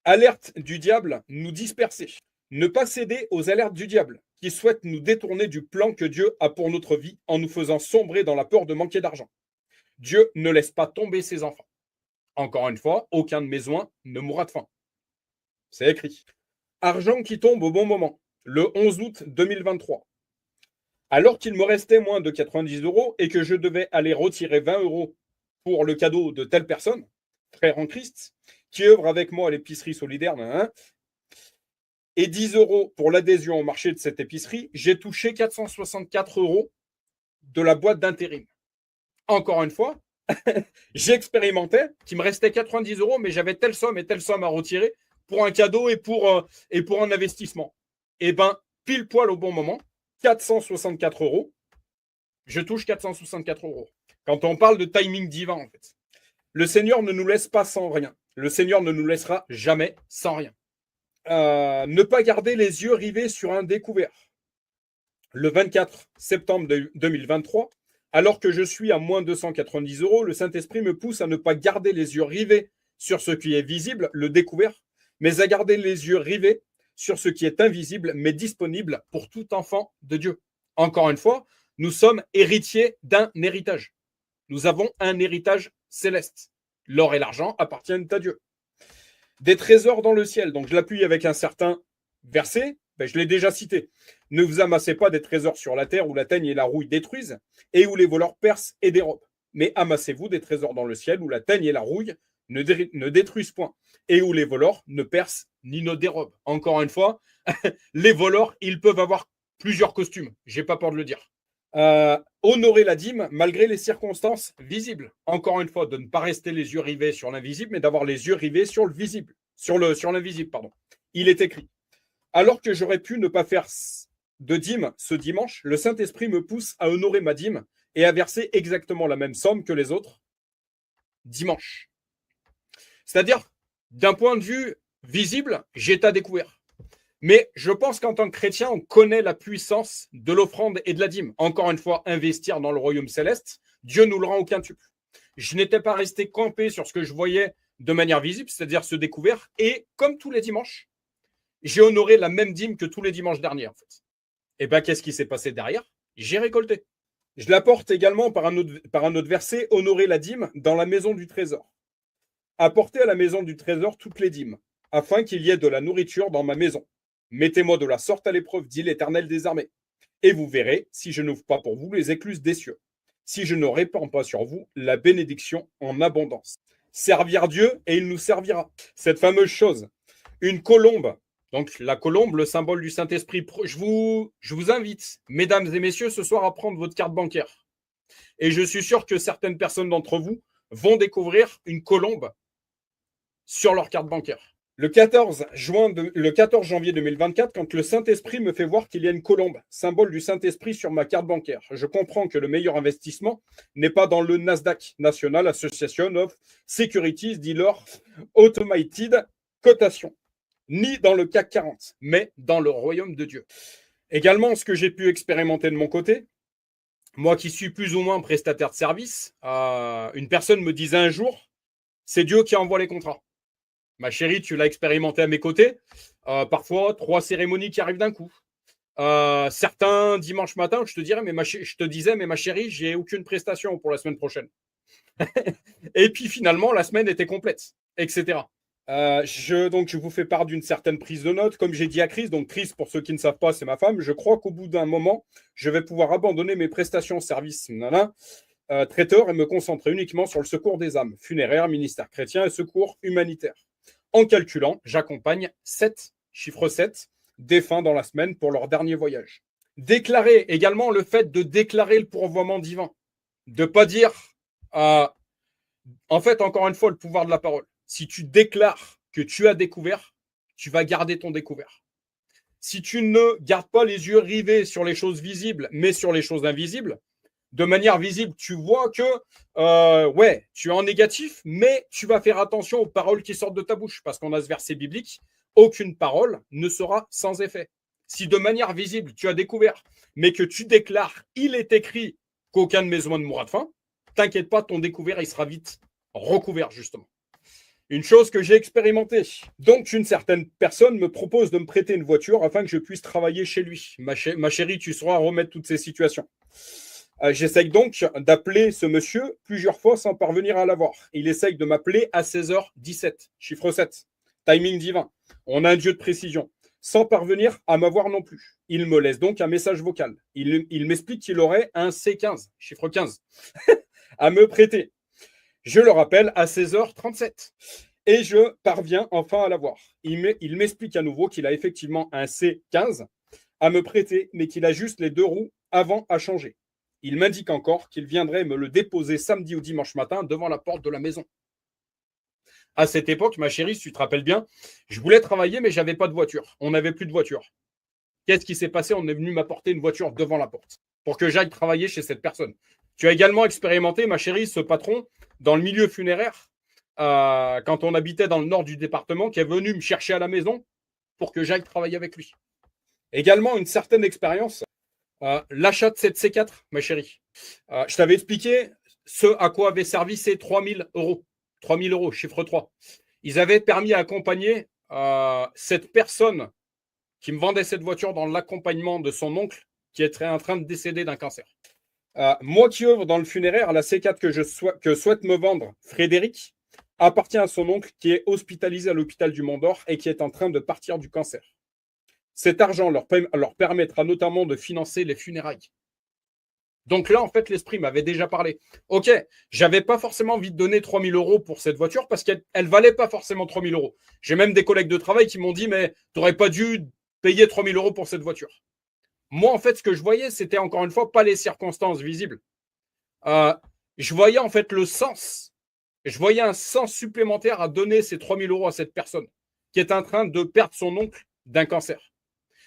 Alerte du diable, nous disperser. Ne pas céder aux alertes du diable qui souhaite nous détourner du plan que Dieu a pour notre vie en nous faisant sombrer dans la peur de manquer d'argent. Dieu ne laisse pas tomber ses enfants. Encore une fois, aucun de mes oins ne mourra de faim. C'est écrit. Argent qui tombe au bon moment, le 11 août 2023. Alors qu'il me restait moins de 90 € et que je devais aller retirer 20 € pour le cadeau de telle personne, frère en Christ, qui œuvre avec moi à l'épicerie solidaire, et 10 € pour l'adhésion au marché de cette épicerie, j'ai touché 464 € de la boîte d'intérim. Encore une fois, j'expérimentais qu'il me restait 90 €, mais j'avais telle somme et telle somme à retirer pour un cadeau et pour un investissement. Et bien, pile poil au bon moment, 464 €, je touche 464 €. Quand on parle de timing divin, en fait, le Seigneur ne nous laisse pas sans rien. Le Seigneur ne nous laissera jamais sans rien. Ne pas garder les yeux rivés sur un découvert. Le 24 septembre 2023, alors que je suis à moins 290 €, le Saint-Esprit me pousse à ne pas garder les yeux rivés sur ce qui est visible, le découvert, mais à garder les yeux rivés sur ce qui est invisible, mais disponible pour tout enfant de Dieu. Encore une fois, nous sommes héritiers d'un héritage. Nous avons un héritage céleste. L'or et l'argent appartiennent à Dieu. Des trésors dans le ciel. Donc, je l'appuie avec un certain verset. Je l'ai déjà cité. Ne vous amassez pas des trésors sur la terre où la teigne et la rouille détruisent et où les voleurs percent et dérobent. Mais amassez-vous des trésors dans le ciel où la teigne et la rouille ne détruisent point et où les voleurs ne percent ni ne dérobent. Encore une fois, les voleurs, ils peuvent avoir plusieurs costumes. J'ai pas peur de le dire. Honorer la dîme malgré les circonstances visibles. Encore une fois, de ne pas rester les yeux rivés sur l'invisible, mais d'avoir les yeux rivés sur le visible, sur l'invisible, pardon. Il est écrit. Alors que j'aurais pu ne pas faire de dîme ce dimanche, le Saint-Esprit me pousse à honorer ma dîme et à verser exactement la même somme que les autres dimanche. C'est-à-dire, d'un point de vue visible, j'ai à découvert. Mais je pense qu'en tant que chrétien, on connaît la puissance de l'offrande et de la dîme. Encore une fois, investir dans le royaume céleste, Dieu nous le rend au quintuple. Je n'étais pas resté campé sur ce que je voyais de manière visible, c'est-à-dire ce découvert. Et comme tous les dimanches, j'ai honoré la même dîme que tous les dimanches derniers, en fait. Et bien, qu'est-ce qui s'est passé derrière? J'ai récolté. Je l'apporte également par un autre verset, honorer la dîme dans la maison du trésor. Apportez à la maison du trésor toutes les dîmes, afin qu'il y ait de la nourriture dans ma maison. Mettez-moi de la sorte à l'épreuve, dit l'Éternel des armées. Et vous verrez si je n'ouvre pas pour vous les écluses des cieux, si je ne répands pas sur vous la bénédiction en abondance. Servir Dieu et il nous servira. Cette fameuse chose, une colombe, donc la colombe, le symbole du Saint-Esprit. Je vous invite, mesdames et messieurs, ce soir à prendre votre carte bancaire. Et je suis sûr que certaines personnes d'entre vous vont découvrir une colombe sur leur carte bancaire. Le 14 janvier 2024, quand le Saint-Esprit me fait voir qu'il y a une colombe, symbole du Saint-Esprit sur ma carte bancaire, je comprends que le meilleur investissement n'est pas dans le Nasdaq, National Association of Securities Dealers Automated Cotation, ni dans le CAC 40, mais dans le royaume de Dieu. Également, ce que j'ai pu expérimenter de mon côté, moi qui suis plus ou moins prestataire de service, une personne me disait un jour, c'est Dieu qui envoie les contrats. Ma chérie, tu l'as expérimenté à mes côtés. Parfois, 3 cérémonies qui arrivent d'un coup. Certains dimanches matin, je te disais, mais ma chérie, j'ai aucune prestation pour la semaine prochaine. Et puis finalement, la semaine était complète, etc. Je vous fais part d'une certaine prise de notes. Comme j'ai dit à Chris, donc Chris, pour ceux qui ne savent pas, c'est ma femme. Je crois qu'au bout d'un moment, je vais pouvoir abandonner mes prestations service traiteur et me concentrer uniquement sur le secours des âmes, funéraire, ministère chrétien et secours humanitaire. En calculant, j'accompagne 7, chiffre 7, défunts dans la semaine pour leur dernier voyage. Déclarer également le fait de déclarer le pourvoiement divin. De ne pas dire, en fait, encore une fois, le pouvoir de la parole. Si tu déclares que tu as découvert, tu vas garder ton découvert. Si tu ne gardes pas les yeux rivés sur les choses visibles, mais sur les choses invisibles, de manière visible, tu vois que tu es en négatif, mais tu vas faire attention aux paroles qui sortent de ta bouche, parce qu'on a ce verset biblique, aucune parole ne sera sans effet. Si de manière visible, tu as découvert, mais que tu déclares, il est écrit qu'aucun de mes oies ne mourra de faim, t'inquiète pas, ton découvert, il sera vite recouvert, justement. Une chose que j'ai expérimentée. Donc, une certaine personne me propose de me prêter une voiture afin que je puisse travailler chez lui. Ma chérie, tu sauras remettre toutes ces situations. J'essaye donc d'appeler ce monsieur plusieurs fois sans parvenir à l'avoir. Il essaye de m'appeler à 16h17, chiffre 7, timing divin. On a un Dieu de précision, sans parvenir à m'avoir non plus. Il me laisse donc un message vocal. Il m'explique qu'il aurait un C15, chiffre 15, à me prêter. Je le rappelle à 16h37 et je parviens enfin à l'avoir. Il m'explique à nouveau qu'il a effectivement un C15 à me prêter, mais qu'il a juste les 2 roues avant à changer. Il m'indique encore qu'il viendrait me le déposer samedi ou dimanche matin devant la porte de la maison. À cette époque, ma chérie, si tu te rappelles bien, je voulais travailler, mais je n'avais pas de voiture. On n'avait plus de voiture. Qu'est-ce qui s'est passé? On est venu m'apporter une voiture devant la porte pour que j'aille travailler chez cette personne. Tu as également expérimenté, ma chérie, ce patron dans le milieu funéraire. quand on habitait dans le nord du département, qui est venu me chercher à la maison pour que j'aille travailler avec lui. Également, une certaine expérience, l'achat de cette C4, ma chérie. Je t'avais expliqué ce à quoi avaient servi ces 3 000 euros. 3 000 euros, chiffre 3. Ils avaient permis à accompagner cette personne qui me vendait cette voiture dans l'accompagnement de son oncle qui était en train de décéder d'un cancer. Moi qui œuvre dans le funéraire, la C4 que souhaite me vendre Frédéric appartient à son oncle qui est hospitalisé à l'hôpital du Mont-d'Or et qui est en train de partir du cancer. Cet argent leur permettra notamment de financer les funérailles. Donc là, en fait, l'esprit m'avait déjà parlé. Ok, j'avais pas forcément envie de donner 3 000 euros pour cette voiture parce qu'elle ne valait pas forcément 3 000 euros. J'ai même des collègues de travail qui m'ont dit, mais tu n'aurais pas dû payer 3 000 euros pour cette voiture. Moi, en fait, ce que je voyais, c'était encore une fois pas les circonstances visibles. Je voyais en fait le sens. Je voyais un sens supplémentaire à donner ces 3 000 euros à cette personne qui est en train de perdre son oncle d'un cancer.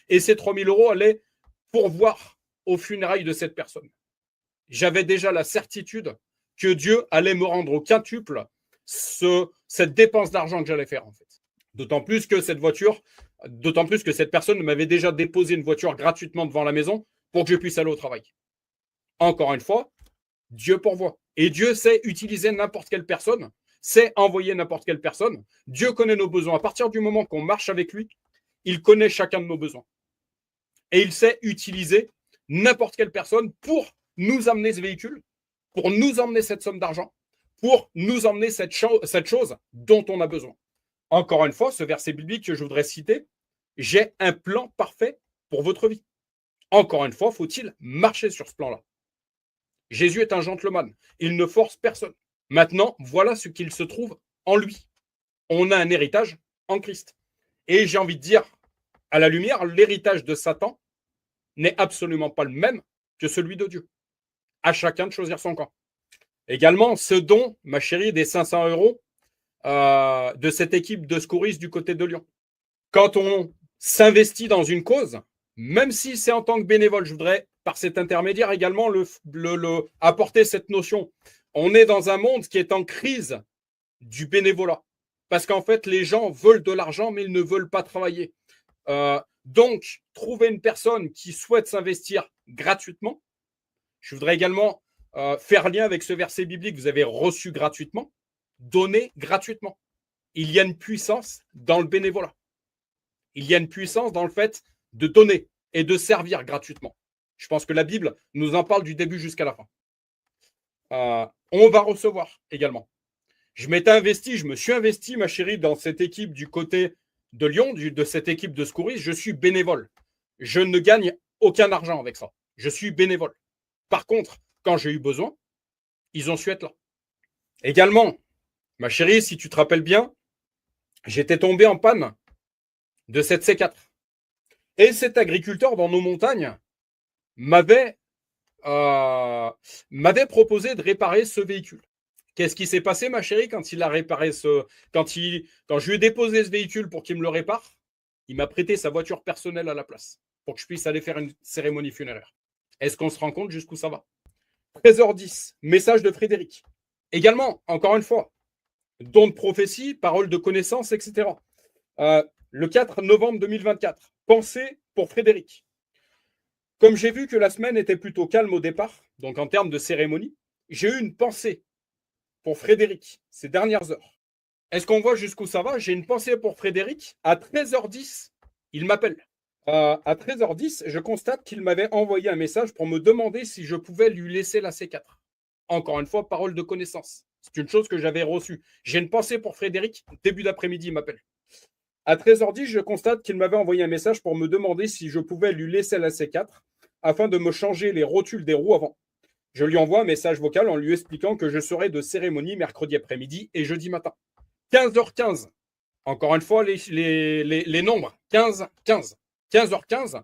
Et ces 3 000 euros allaient pourvoir aux funérailles de cette personne. J'avais déjà la certitude que Dieu allait me rendre au quintuple cette dépense d'argent que j'allais faire, en fait. D'autant plus que cette personne m'avait déjà déposé une voiture gratuitement devant la maison pour que je puisse aller au travail. Encore une fois, Dieu pourvoit. Et Dieu sait utiliser n'importe quelle personne, sait envoyer n'importe quelle personne. Dieu connaît nos besoins. À partir du moment qu'on marche avec lui, il connaît chacun de nos besoins. Et il sait utiliser n'importe quelle personne pour nous amener ce véhicule, pour nous emmener cette somme d'argent, pour nous emmener cette chose dont on a besoin. Encore une fois, ce verset biblique que je voudrais citer, j'ai un plan parfait pour votre vie. Encore une fois, faut-il marcher sur ce plan-là. Jésus est un gentleman. Il ne force personne. Maintenant, voilà ce qu'il se trouve en lui. On a un héritage en Christ. Et j'ai envie de dire, à la lumière, l'héritage de Satan n'est absolument pas le même que celui de Dieu. À chacun de choisir son camp. Également, ce don, ma chérie, des 500 euros de cette équipe de secouristes du côté de Lyon. Quand on s'investit dans une cause, même si c'est en tant que bénévole, je voudrais, par cet intermédiaire également, apporter cette notion. On est dans un monde qui est en crise du bénévolat. Parce qu'en fait, les gens veulent de l'argent, mais ils ne veulent pas travailler. Donc, trouver une personne qui souhaite s'investir gratuitement. Je voudrais également faire lien avec ce verset biblique que vous avez reçu gratuitement. Donner gratuitement. Il y a une puissance dans le bénévolat. Il y a une puissance dans le fait de donner et de servir gratuitement. Je pense que la Bible nous en parle du début jusqu'à la fin. On va recevoir également. Je me suis investi, ma chérie, dans cette équipe du côté de Lyon, de cette équipe de secouristes. Je suis bénévole. Je ne gagne aucun argent avec ça. Je suis bénévole. Par contre, quand j'ai eu besoin, ils ont su être là. Également, ma chérie, si tu te rappelles bien, j'étais tombé en panne de cette C4. Et cet agriculteur dans nos montagnes m'avait proposé de réparer ce véhicule. Qu'est-ce qui s'est passé, ma chérie, quand il a réparé quand je lui ai déposé ce véhicule pour qu'il me le répare, il m'a prêté sa voiture personnelle à la place pour que je puisse aller faire une cérémonie funéraire. Est-ce qu'on se rend compte jusqu'où ça va? 13h10, message de Frédéric. Également, encore une fois, don de prophétie, parole de connaissance, etc. Le 4 novembre 2024, pensée pour Frédéric. Comme j'ai vu que la semaine était plutôt calme au départ, donc en termes de cérémonie, j'ai eu une pensée pour Frédéric ces dernières heures. Est-ce qu'on voit jusqu'où ça va? J'ai une pensée pour Frédéric. À 13h10, il m'appelle. À 13h10, je constate qu'il m'avait envoyé un message pour me demander si je pouvais lui laisser la C4. Encore une fois, parole de connaissance. C'est une chose que j'avais reçue. J'ai une pensée pour Frédéric. Début d'après-midi, il m'appelle. À 13h10, je constate qu'il m'avait envoyé un message pour me demander si je pouvais lui laisser la C4 afin de me changer les rotules des roues avant. Je lui envoie un message vocal en lui expliquant que je serai de cérémonie mercredi après-midi et jeudi matin. 15h15. Encore une fois, les nombres. 15, 15. 15h15.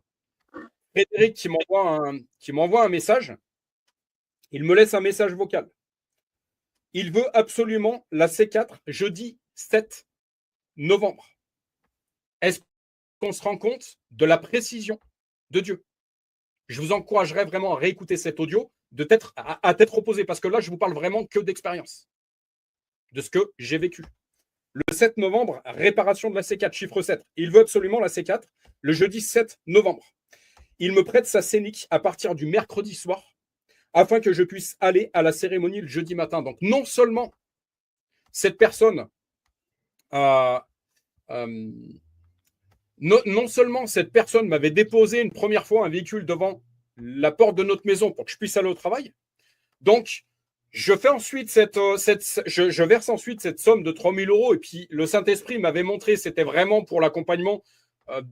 Frédéric qui m'envoie un message. Il me laisse un message vocal. Il veut absolument la C4 jeudi 7 novembre. Est-ce qu'on se rend compte de la précision de Dieu? Je vous encouragerais vraiment à réécouter cet audio à tête reposée, parce que là, je vous parle vraiment que d'expérience. de ce que j'ai vécu. Le 7 novembre, réparation de la C4, chiffre 7. Il veut absolument la C4 le jeudi 7 novembre. Il me prête sa scénique à partir du mercredi soir afin que je puisse aller à la cérémonie le jeudi matin. Donc non seulement cette personne non seulement cette personne m'avait déposé une première fois un véhicule devant la porte de notre maison pour que je puisse aller au travail, donc je fais ensuite je verse ensuite cette somme de 3 000 euros et puis le Saint-Esprit m'avait montré c'était vraiment pour l'accompagnement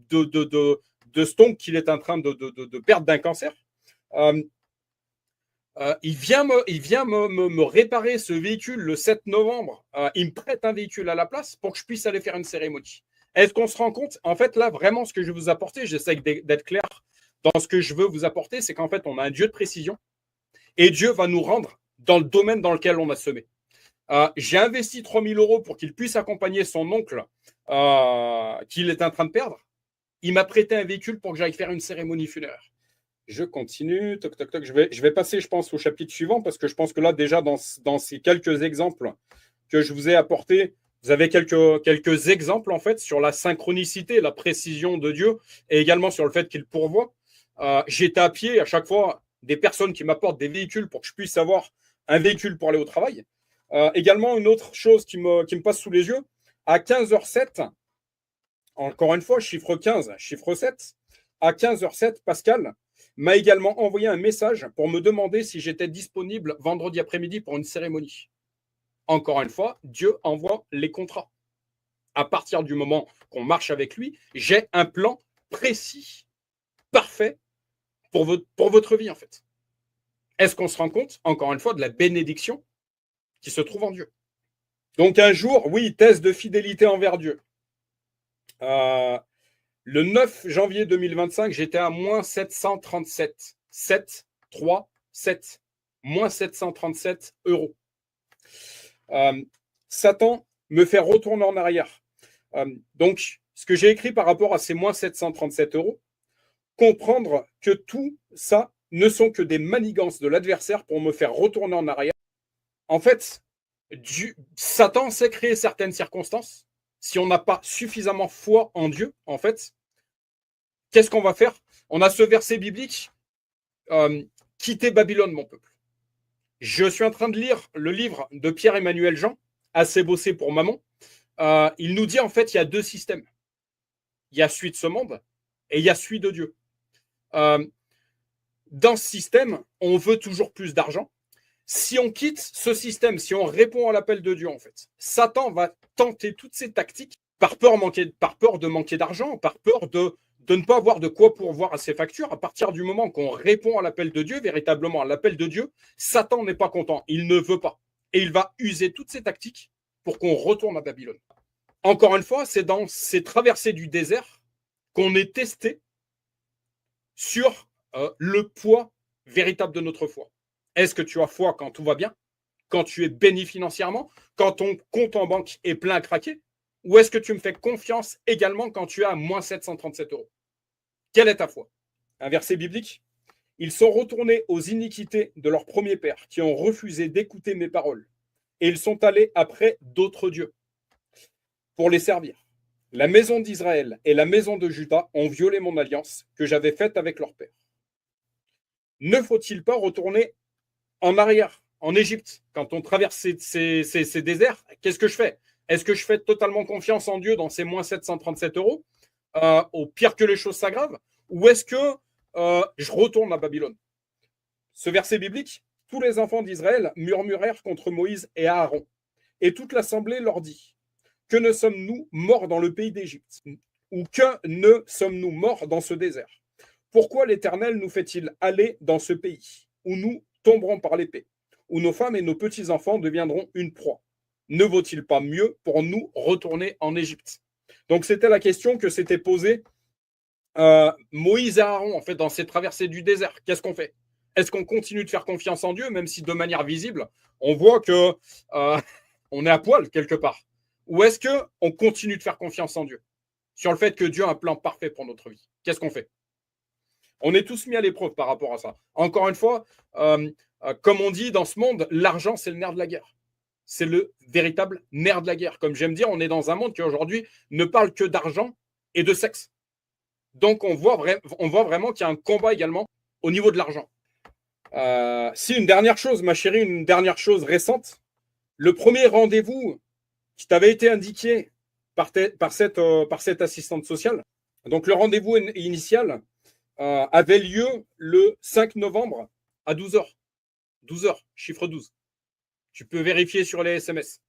de Stonk qu'il est en train de perdre d'un cancer. Il vient me réparer ce véhicule le 7 novembre. Il me prête un véhicule à la place pour que je puisse aller faire une cérémonie. Est-ce qu'on se rend compte? En fait, là, vraiment, ce que je vais vous apporter, j'essaie d'être clair dans ce que je veux vous apporter, c'est qu'en fait, on a un Dieu de précision et Dieu va nous rendre dans le domaine dans lequel on a semé. J'ai investi 3 000 euros pour qu'il puisse accompagner son oncle qu'il est en train de perdre. Il m'a prêté un véhicule pour que j'aille faire une cérémonie funéraire. Je continue, toc, toc, toc. Je vais passer, je pense, au chapitre suivant parce que je pense que là, déjà, dans ces quelques exemples que je vous ai apportés, vous avez quelques exemples, en fait, sur la synchronicité, la précision de Dieu et également sur le fait qu'il pourvoit. J'étais à pied à chaque fois des personnes qui m'apportent des véhicules pour que je puisse avoir un véhicule pour aller au travail. Également, une autre chose qui me passe sous les yeux, à 15h07, encore une fois, chiffre 15, chiffre 7, à 15h07, Pascal m'a également envoyé un message pour me demander si j'étais disponible vendredi après-midi pour une cérémonie. Encore une fois, Dieu envoie les contrats. À partir du moment qu'on marche avec lui, j'ai un plan précis, parfait pour votre vie, en fait. Est-ce qu'on se rend compte, encore une fois, de la bénédiction qui se trouve en Dieu? Donc un jour, oui, test de fidélité envers Dieu. Le 9 janvier 2025, j'étais à moins 737. 7, 3, 7. Moins 737 euros. Satan me fait retourner en arrière. Donc, ce que j'ai écrit par rapport à ces moins 737 euros, comprendre que tout ça ne sont que des manigances de l'adversaire pour me faire retourner en arrière. En fait, Satan sait créer certaines circonstances. Si on n'a pas suffisamment foi en Dieu, en fait, qu'est-ce qu'on va faire? On a ce verset biblique, quittez Babylone, mon peuple. Je suis en train de lire le livre de Pierre-Emmanuel Jean, assez bossé pour maman. Il nous dit en fait, il y a deux systèmes. Il y a celui de ce monde et il y a celui de Dieu. Dans ce système, on veut toujours plus d'argent. Si on quitte ce système, si on répond à l'appel de Dieu, en fait, Satan va tenter toutes ces tactiques par peur de manquer d'argent, par peur de ne pas avoir de quoi pourvoir à ses factures. À partir du moment qu'on répond à l'appel de Dieu, véritablement à l'appel de Dieu, Satan n'est pas content, il ne veut pas. Et il va user toutes ces tactiques pour qu'on retourne à Babylone. Encore une fois, c'est dans ces traversées du désert qu'on est testé sur le poids véritable de notre foi. Est-ce que tu as foi quand tout va bien, quand tu es béni financièrement, quand ton compte en banque est plein à craquer? Ou est-ce que tu me fais confiance également quand tu as moins 737 euros? Quelle est ta foi? Un verset biblique. Ils sont retournés aux iniquités de leur premier père, qui ont refusé d'écouter mes paroles. Et ils sont allés après d'autres dieux pour les servir. La maison d'Israël et la maison de Juda ont violé mon alliance que j'avais faite avec leur père. Ne faut-il pas retourner en arrière, en Égypte, quand on traverse ces déserts? Qu'est-ce que je fais? Est-ce que je fais totalement confiance en Dieu dans ces moins 737 euros, au pire que les choses s'aggravent? Ou est-ce que je retourne à Babylone? Ce verset biblique, tous les enfants d'Israël murmurèrent contre Moïse et Aaron. Et toute l'assemblée leur dit, que ne sommes-nous morts dans le pays d'Égypte? Ou que ne sommes-nous morts dans ce désert? Pourquoi l'Éternel nous fait-il aller dans ce pays où nous tomberons par l'épée, où nos femmes et nos petits-enfants deviendront une proie? Ne vaut-il pas mieux pour nous retourner en Égypte? Donc, c'était la question que s'était posée Moïse et Aaron, en fait, dans ces traversées du désert. Qu'est-ce qu'on fait? Est-ce qu'on continue de faire confiance en Dieu, même si de manière visible, on voit que on est à poil quelque part? Ou est-ce qu'on continue de faire confiance en Dieu, sur le fait que Dieu a un plan parfait pour notre vie? Qu'est-ce qu'on fait? On est tous mis à l'épreuve par rapport à ça. Encore une fois, comme on dit dans ce monde, l'argent, c'est le nerf de la guerre. c'est le véritable nerf de la guerre. Comme j'aime dire, on est dans un monde qui aujourd'hui ne parle que d'argent et de sexe. Donc, on voit vraiment qu'il y a un combat également au niveau de l'argent. Si une dernière chose, ma chérie, une dernière chose récente, le premier rendez-vous qui t'avait été indiqué par cette assistante sociale, donc le rendez-vous initial avait lieu le 5 novembre à 12h. 12h, chiffre 12. Tu peux vérifier sur les SMS.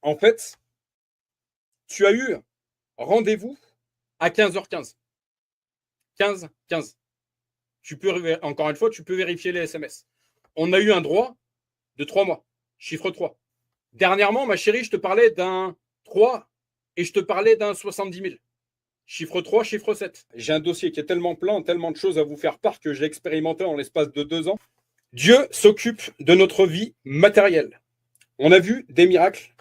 En fait, tu as eu rendez-vous à 15h15. 15. Encore une fois, tu peux vérifier les SMS. On a eu un droit de 3 mois, chiffre 3. Dernièrement, ma chérie, je te parlais d'un 3 et je te parlais d'un 70 000. Chiffre 3, chiffre 7. J'ai un dossier qui est tellement plein, tellement de choses à vous faire part que j'ai expérimenté en l'espace de 2 ans. Dieu s'occupe de notre vie matérielle. On a vu des miracles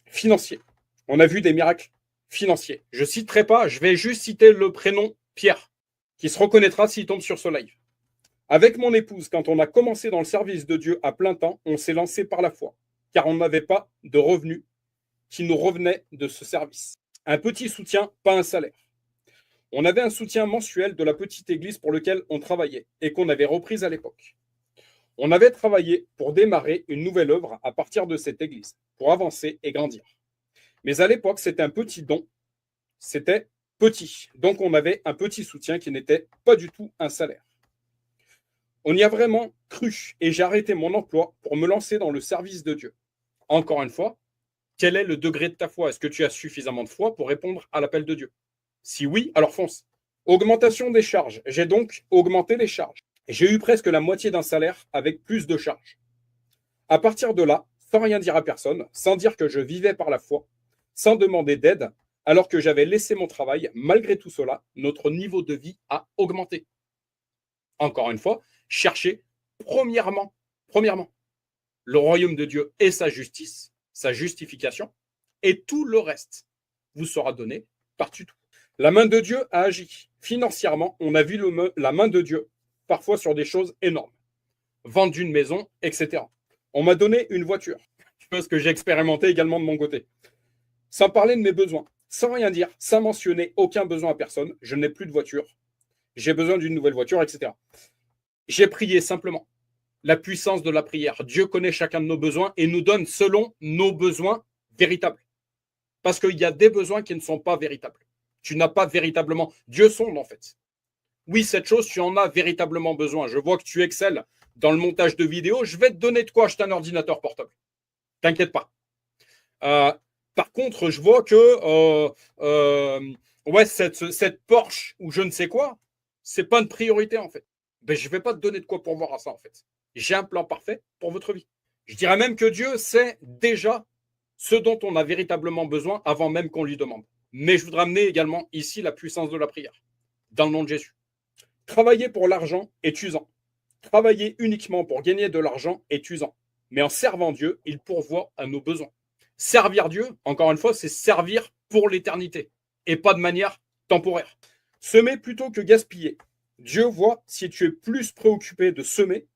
financiers. Je ne citerai pas, je vais juste citer le prénom Pierre, qui se reconnaîtra s'il tombe sur ce live. Avec mon épouse, quand on a commencé dans le service de Dieu à plein temps, on s'est lancé par la foi, car on n'avait pas de revenus qui nous revenaient de ce service. Un petit soutien, pas un salaire. On avait un soutien mensuel de la petite église pour laquelle on travaillait et qu'on avait reprise à l'époque. On avait travaillé pour démarrer une nouvelle œuvre à partir de cette église, pour avancer et grandir. Mais à l'époque, c'était un petit don. C'était petit. Donc, on avait un petit soutien qui n'était pas du tout un salaire. On y a vraiment cru et j'ai arrêté mon emploi pour me lancer dans le service de Dieu. Encore une fois, quel est le degré de ta foi? Est-ce que tu as suffisamment de foi pour répondre à l'appel de Dieu? Si oui, alors fonce. Augmentation des charges. J'ai donc augmenté les charges. J'ai eu presque la moitié d'un salaire avec plus de charges. À partir de là, sans rien dire à personne, sans dire que je vivais par la foi, sans demander d'aide, alors que j'avais laissé mon travail, malgré tout cela, notre niveau de vie a augmenté. Encore une fois, cherchez premièrement, le royaume de Dieu et sa justice, sa justification, et tout le reste vous sera donné par-dessus tout. La main de Dieu a agi. Financièrement, on a vu la main de Dieu parfois sur des choses énormes. Vendre une maison, etc. On m'a donné une voiture, chose que j'ai expérimenté également de mon côté. Sans parler de mes besoins, sans rien dire, sans mentionner aucun besoin à personne, je n'ai plus de voiture, j'ai besoin d'une nouvelle voiture, etc. J'ai prié simplement. La puissance de la prière. Dieu connaît chacun de nos besoins et nous donne selon nos besoins véritables. Parce qu'il y a des besoins qui ne sont pas véritables. Tu n'as pas véritablement. Dieu sonde en fait. Oui, cette chose, tu en as véritablement besoin. Je vois que tu excelles dans le montage de vidéos. Je vais te donner de quoi acheter un ordinateur portable. T'inquiète pas. Par contre, je vois que cette Porsche ou je ne sais quoi, c'est pas une priorité en fait. Ben, je ne vais pas te donner de quoi pourvoir à ça en fait. J'ai un plan parfait pour votre vie. Je dirais même que Dieu sait déjà ce dont on a véritablement besoin avant même qu'on lui demande. Mais je voudrais amener également ici la puissance de la prière, dans le nom de Jésus. Travailler pour l'argent est usant. Travailler uniquement pour gagner de l'argent est usant. Mais en servant Dieu, il pourvoit à nos besoins. Servir Dieu, encore une fois, c'est servir pour l'éternité et pas de manière temporaire. Semer plutôt que gaspiller. Dieu voit si tu es plus préoccupé de semer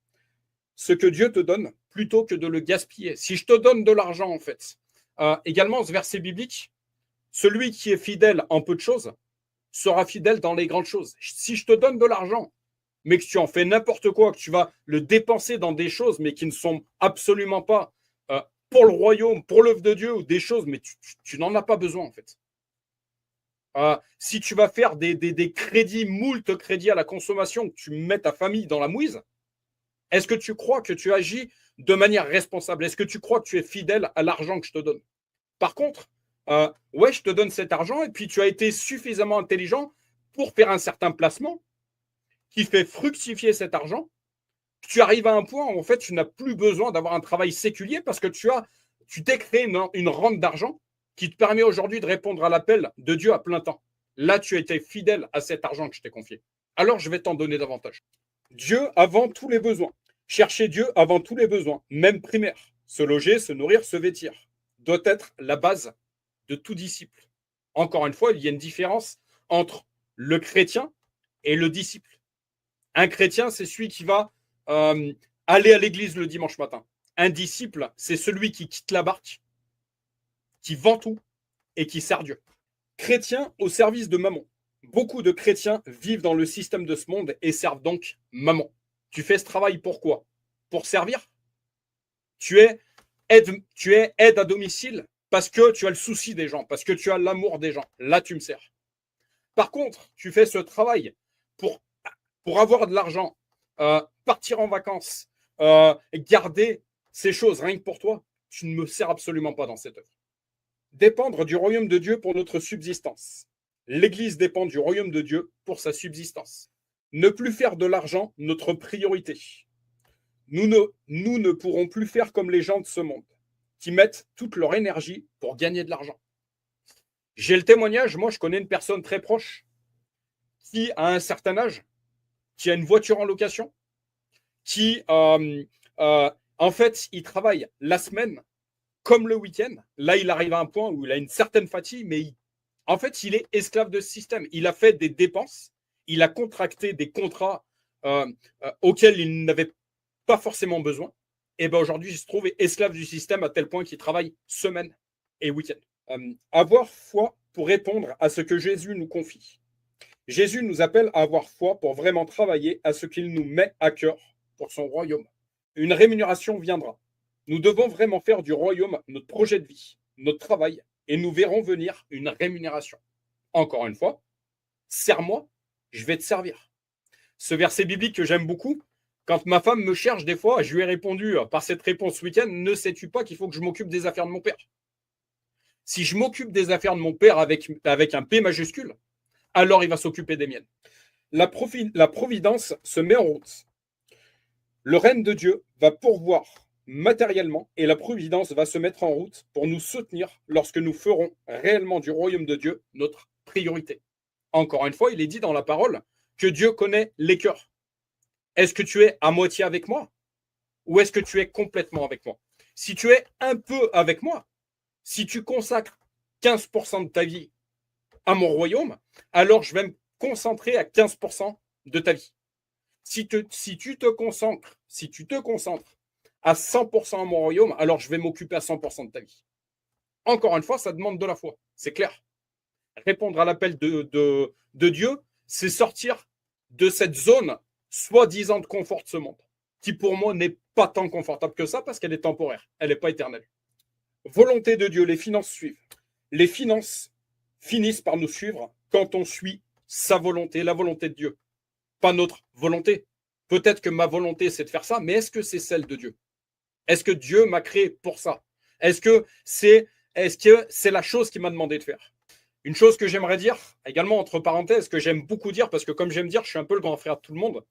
ce que Dieu te donne plutôt que de le gaspiller. Si je te donne de l'argent, en fait, également, ce verset biblique, celui qui est fidèle en peu de choses sera fidèle dans les grandes choses. Si je te donne de l'argent, mais que tu en fais n'importe quoi, que tu vas le dépenser dans des choses, mais qui ne sont absolument pas pour le royaume, pour l'œuvre de Dieu, ou des choses, mais tu n'en as pas besoin, en fait. Si tu vas faire des crédits, moult crédits à la consommation, que tu mets ta famille dans la mouise, est-ce que tu crois que tu agis de manière responsable? Est-ce que tu crois que tu es fidèle à l'argent que je te donne? Par contre, ouais, je te donne cet argent et puis tu as été suffisamment intelligent pour faire un certain placement qui fait fructifier cet argent. Tu arrives à un point où en fait, tu n'as plus besoin d'avoir un travail séculier parce que tu t'es créé une rente d'argent qui te permet aujourd'hui de répondre à l'appel de Dieu à plein temps. Là, tu as été fidèle à cet argent que je t'ai confié. Alors, je vais t'en donner davantage. Dieu avant tous les besoins. Chercher Dieu avant tous les besoins, même primaires. Se loger, se nourrir, se vêtir, doit être la base de tout disciple. Encore une fois, il y a une différence entre le chrétien et le disciple. Un chrétien, c'est celui qui va aller à l'église le dimanche matin. Un disciple, c'est celui qui quitte la barque qui vend tout et qui sert Dieu. Chrétien au service de mammon. Beaucoup de chrétiens vivent dans le système de ce monde et servent donc mammon. Tu fais ce travail pourquoi? Pour servir? Tu es aide à domicile parce que tu as le souci des gens, parce que tu as l'amour des gens. Là, tu me sers. Par contre, tu fais ce travail pour avoir de l'argent, partir en vacances, garder ces choses rien que pour toi. Tu ne me sers absolument pas dans cette œuvre. Dépendre du royaume de Dieu pour notre subsistance. L'Église dépend du royaume de Dieu pour sa subsistance. Ne plus faire de l'argent notre priorité. Nous ne pourrons plus faire comme les gens de ce monde, qui mettent toute leur énergie pour gagner de l'argent. J'ai le témoignage, moi je connais une personne très proche qui a un certain âge, qui a une voiture en location, qui en fait il travaille la semaine comme le week-end. Là il arrive à un point où il a une certaine fatigue, mais en fait il est esclave de ce système. Il a fait des dépenses, il a contracté des contrats auxquels il n'avait pas forcément besoin. Et bien aujourd'hui il se trouve esclave du système à tel point qu'il travaille semaine et week-end. Avoir foi pour répondre à ce que Jésus nous confie. Jésus nous appelle à avoir foi pour vraiment travailler à ce qu'il nous met à cœur pour son royaume. Une rémunération viendra. Nous devons vraiment faire du royaume notre projet de vie, notre travail, et nous verrons venir une rémunération. Encore une fois, sers-moi, je vais te servir. Ce verset biblique que j'aime beaucoup, quand ma femme me cherche des fois, je lui ai répondu par cette réponse ce week-end, ne sais-tu pas qu'il faut que je m'occupe des affaires de mon père? Si je m'occupe des affaires de mon père avec un P majuscule, alors il va s'occuper des miennes. La providence se met en route. Le règne de Dieu va pourvoir matériellement et la providence va se mettre en route pour nous soutenir lorsque nous ferons réellement du royaume de Dieu notre priorité. Encore une fois, il est dit dans la parole que Dieu connaît les cœurs. Est-ce que tu es à moitié avec moi ou est-ce que tu es complètement avec moi? Si tu es un peu avec moi, si tu consacres 15% de ta vie à mon royaume, alors je vais me concentrer à 15% de ta vie. Si tu te concentres à 100% à mon royaume, alors je vais m'occuper à 100% de ta vie. Encore une fois, ça demande de la foi, c'est clair. Répondre à l'appel de Dieu, c'est sortir de cette zone soi-disant de confort de ce monde, qui pour moi n'est pas tant confortable que ça parce qu'elle est temporaire, elle n'est pas éternelle. Volonté de Dieu, les finances suivent. Les finances finissent par nous suivre quand on suit sa volonté, la volonté de Dieu, pas notre volonté. Peut-être que ma volonté, c'est de faire ça, mais est-ce que c'est celle de Dieu? Est-ce que Dieu m'a créé pour ça? Est-ce que c'est la chose qu'il m'a demandé de faire? Une chose que j'aimerais dire, également entre parenthèses, que j'aime beaucoup dire, parce que comme j'aime dire, je suis un peu le grand frère de tout le monde.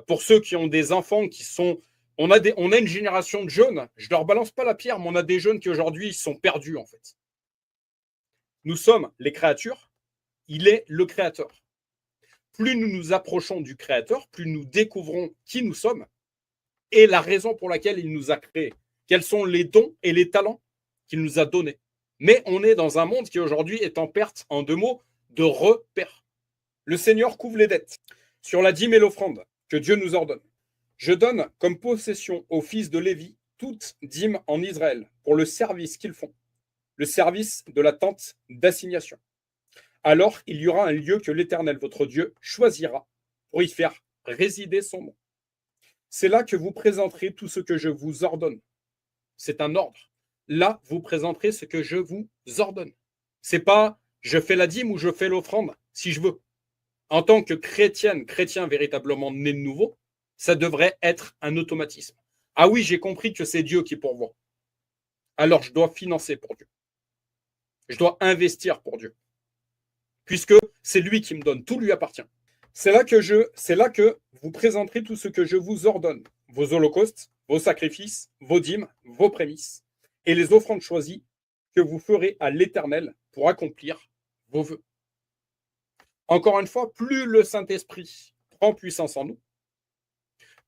Pour ceux qui ont des enfants qui sont... On a une génération de jeunes, je ne leur balance pas la pierre, mais on a des jeunes qui aujourd'hui sont perdus en fait. Nous sommes les créatures, il est le créateur. Plus nous nous approchons du créateur, plus nous découvrons qui nous sommes et la raison pour laquelle il nous a créés. Quels sont les dons et les talents qu'il nous a donnés. Mais on est dans un monde qui aujourd'hui est en perte, en deux mots, de repères. Le Seigneur couvre les dettes sur la dîme et l'offrande que Dieu nous ordonne. Je donne comme possession aux fils de Lévi toute dîme en Israël pour le service qu'ils font, le service de la tente d'assignation. Alors il y aura un lieu que l'Éternel, votre Dieu, choisira pour y faire résider son nom. C'est là que vous présenterez tout ce que je vous ordonne. C'est un ordre. Là, vous présenterez ce que je vous ordonne. C'est pas je fais la dîme ou je fais l'offrande si je veux. En tant que chrétien véritablement né de nouveau, ça devrait être un automatisme. Ah oui, j'ai compris que c'est Dieu qui pourvoit. Alors je dois financer pour Dieu. Je dois investir pour Dieu. Puisque c'est lui qui me donne, tout lui appartient. C'est là que vous présenterez tout ce que je vous ordonne. Vos holocaustes, vos sacrifices, vos dîmes, vos prémices et les offrandes choisies que vous ferez à l'Éternel pour accomplir vos vœux. Encore une fois, plus le Saint-Esprit prend puissance en nous,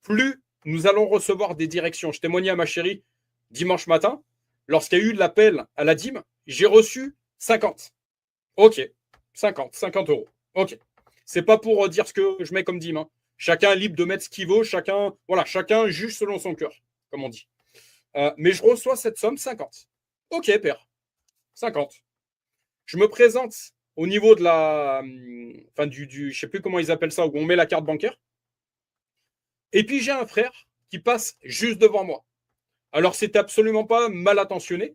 plus nous allons recevoir des directions. Je témoignais à ma chérie dimanche matin, lorsqu'il y a eu l'appel à la dîme, j'ai reçu 50. Ok, 50 euros. Ok. C'est pas pour dire ce que je mets comme dîme. Hein. Chacun est libre de mettre ce qu'il veut, chacun juge selon son cœur, comme on dit. Mais je reçois cette somme, 50. Ok, père. 50. Je me présente au niveau de la. Enfin, je ne sais plus comment ils appellent ça, où on met la carte bancaire. Et puis, j'ai un frère qui passe juste devant moi. Alors, c'était absolument pas mal attentionné,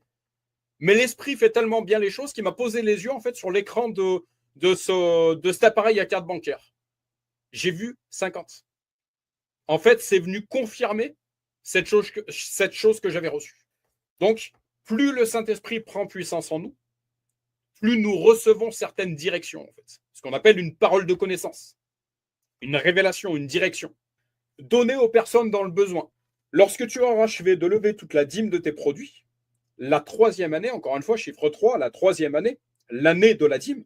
mais l'esprit fait tellement bien les choses qu'il m'a posé les yeux, en fait, sur l'écran de cet appareil à carte bancaire. J'ai vu 50. En fait, c'est venu confirmer cette chose que j'avais reçue. Donc, plus le Saint-Esprit prend puissance en nous, plus nous recevons certaines directions, en fait. Ce qu'on appelle une parole de connaissance, une révélation, une direction, donnée aux personnes dans le besoin. Lorsque tu auras achevé de lever toute la dîme de tes produits, la 3e année, encore une fois, chiffre 3, la 3e année, l'année de la dîme,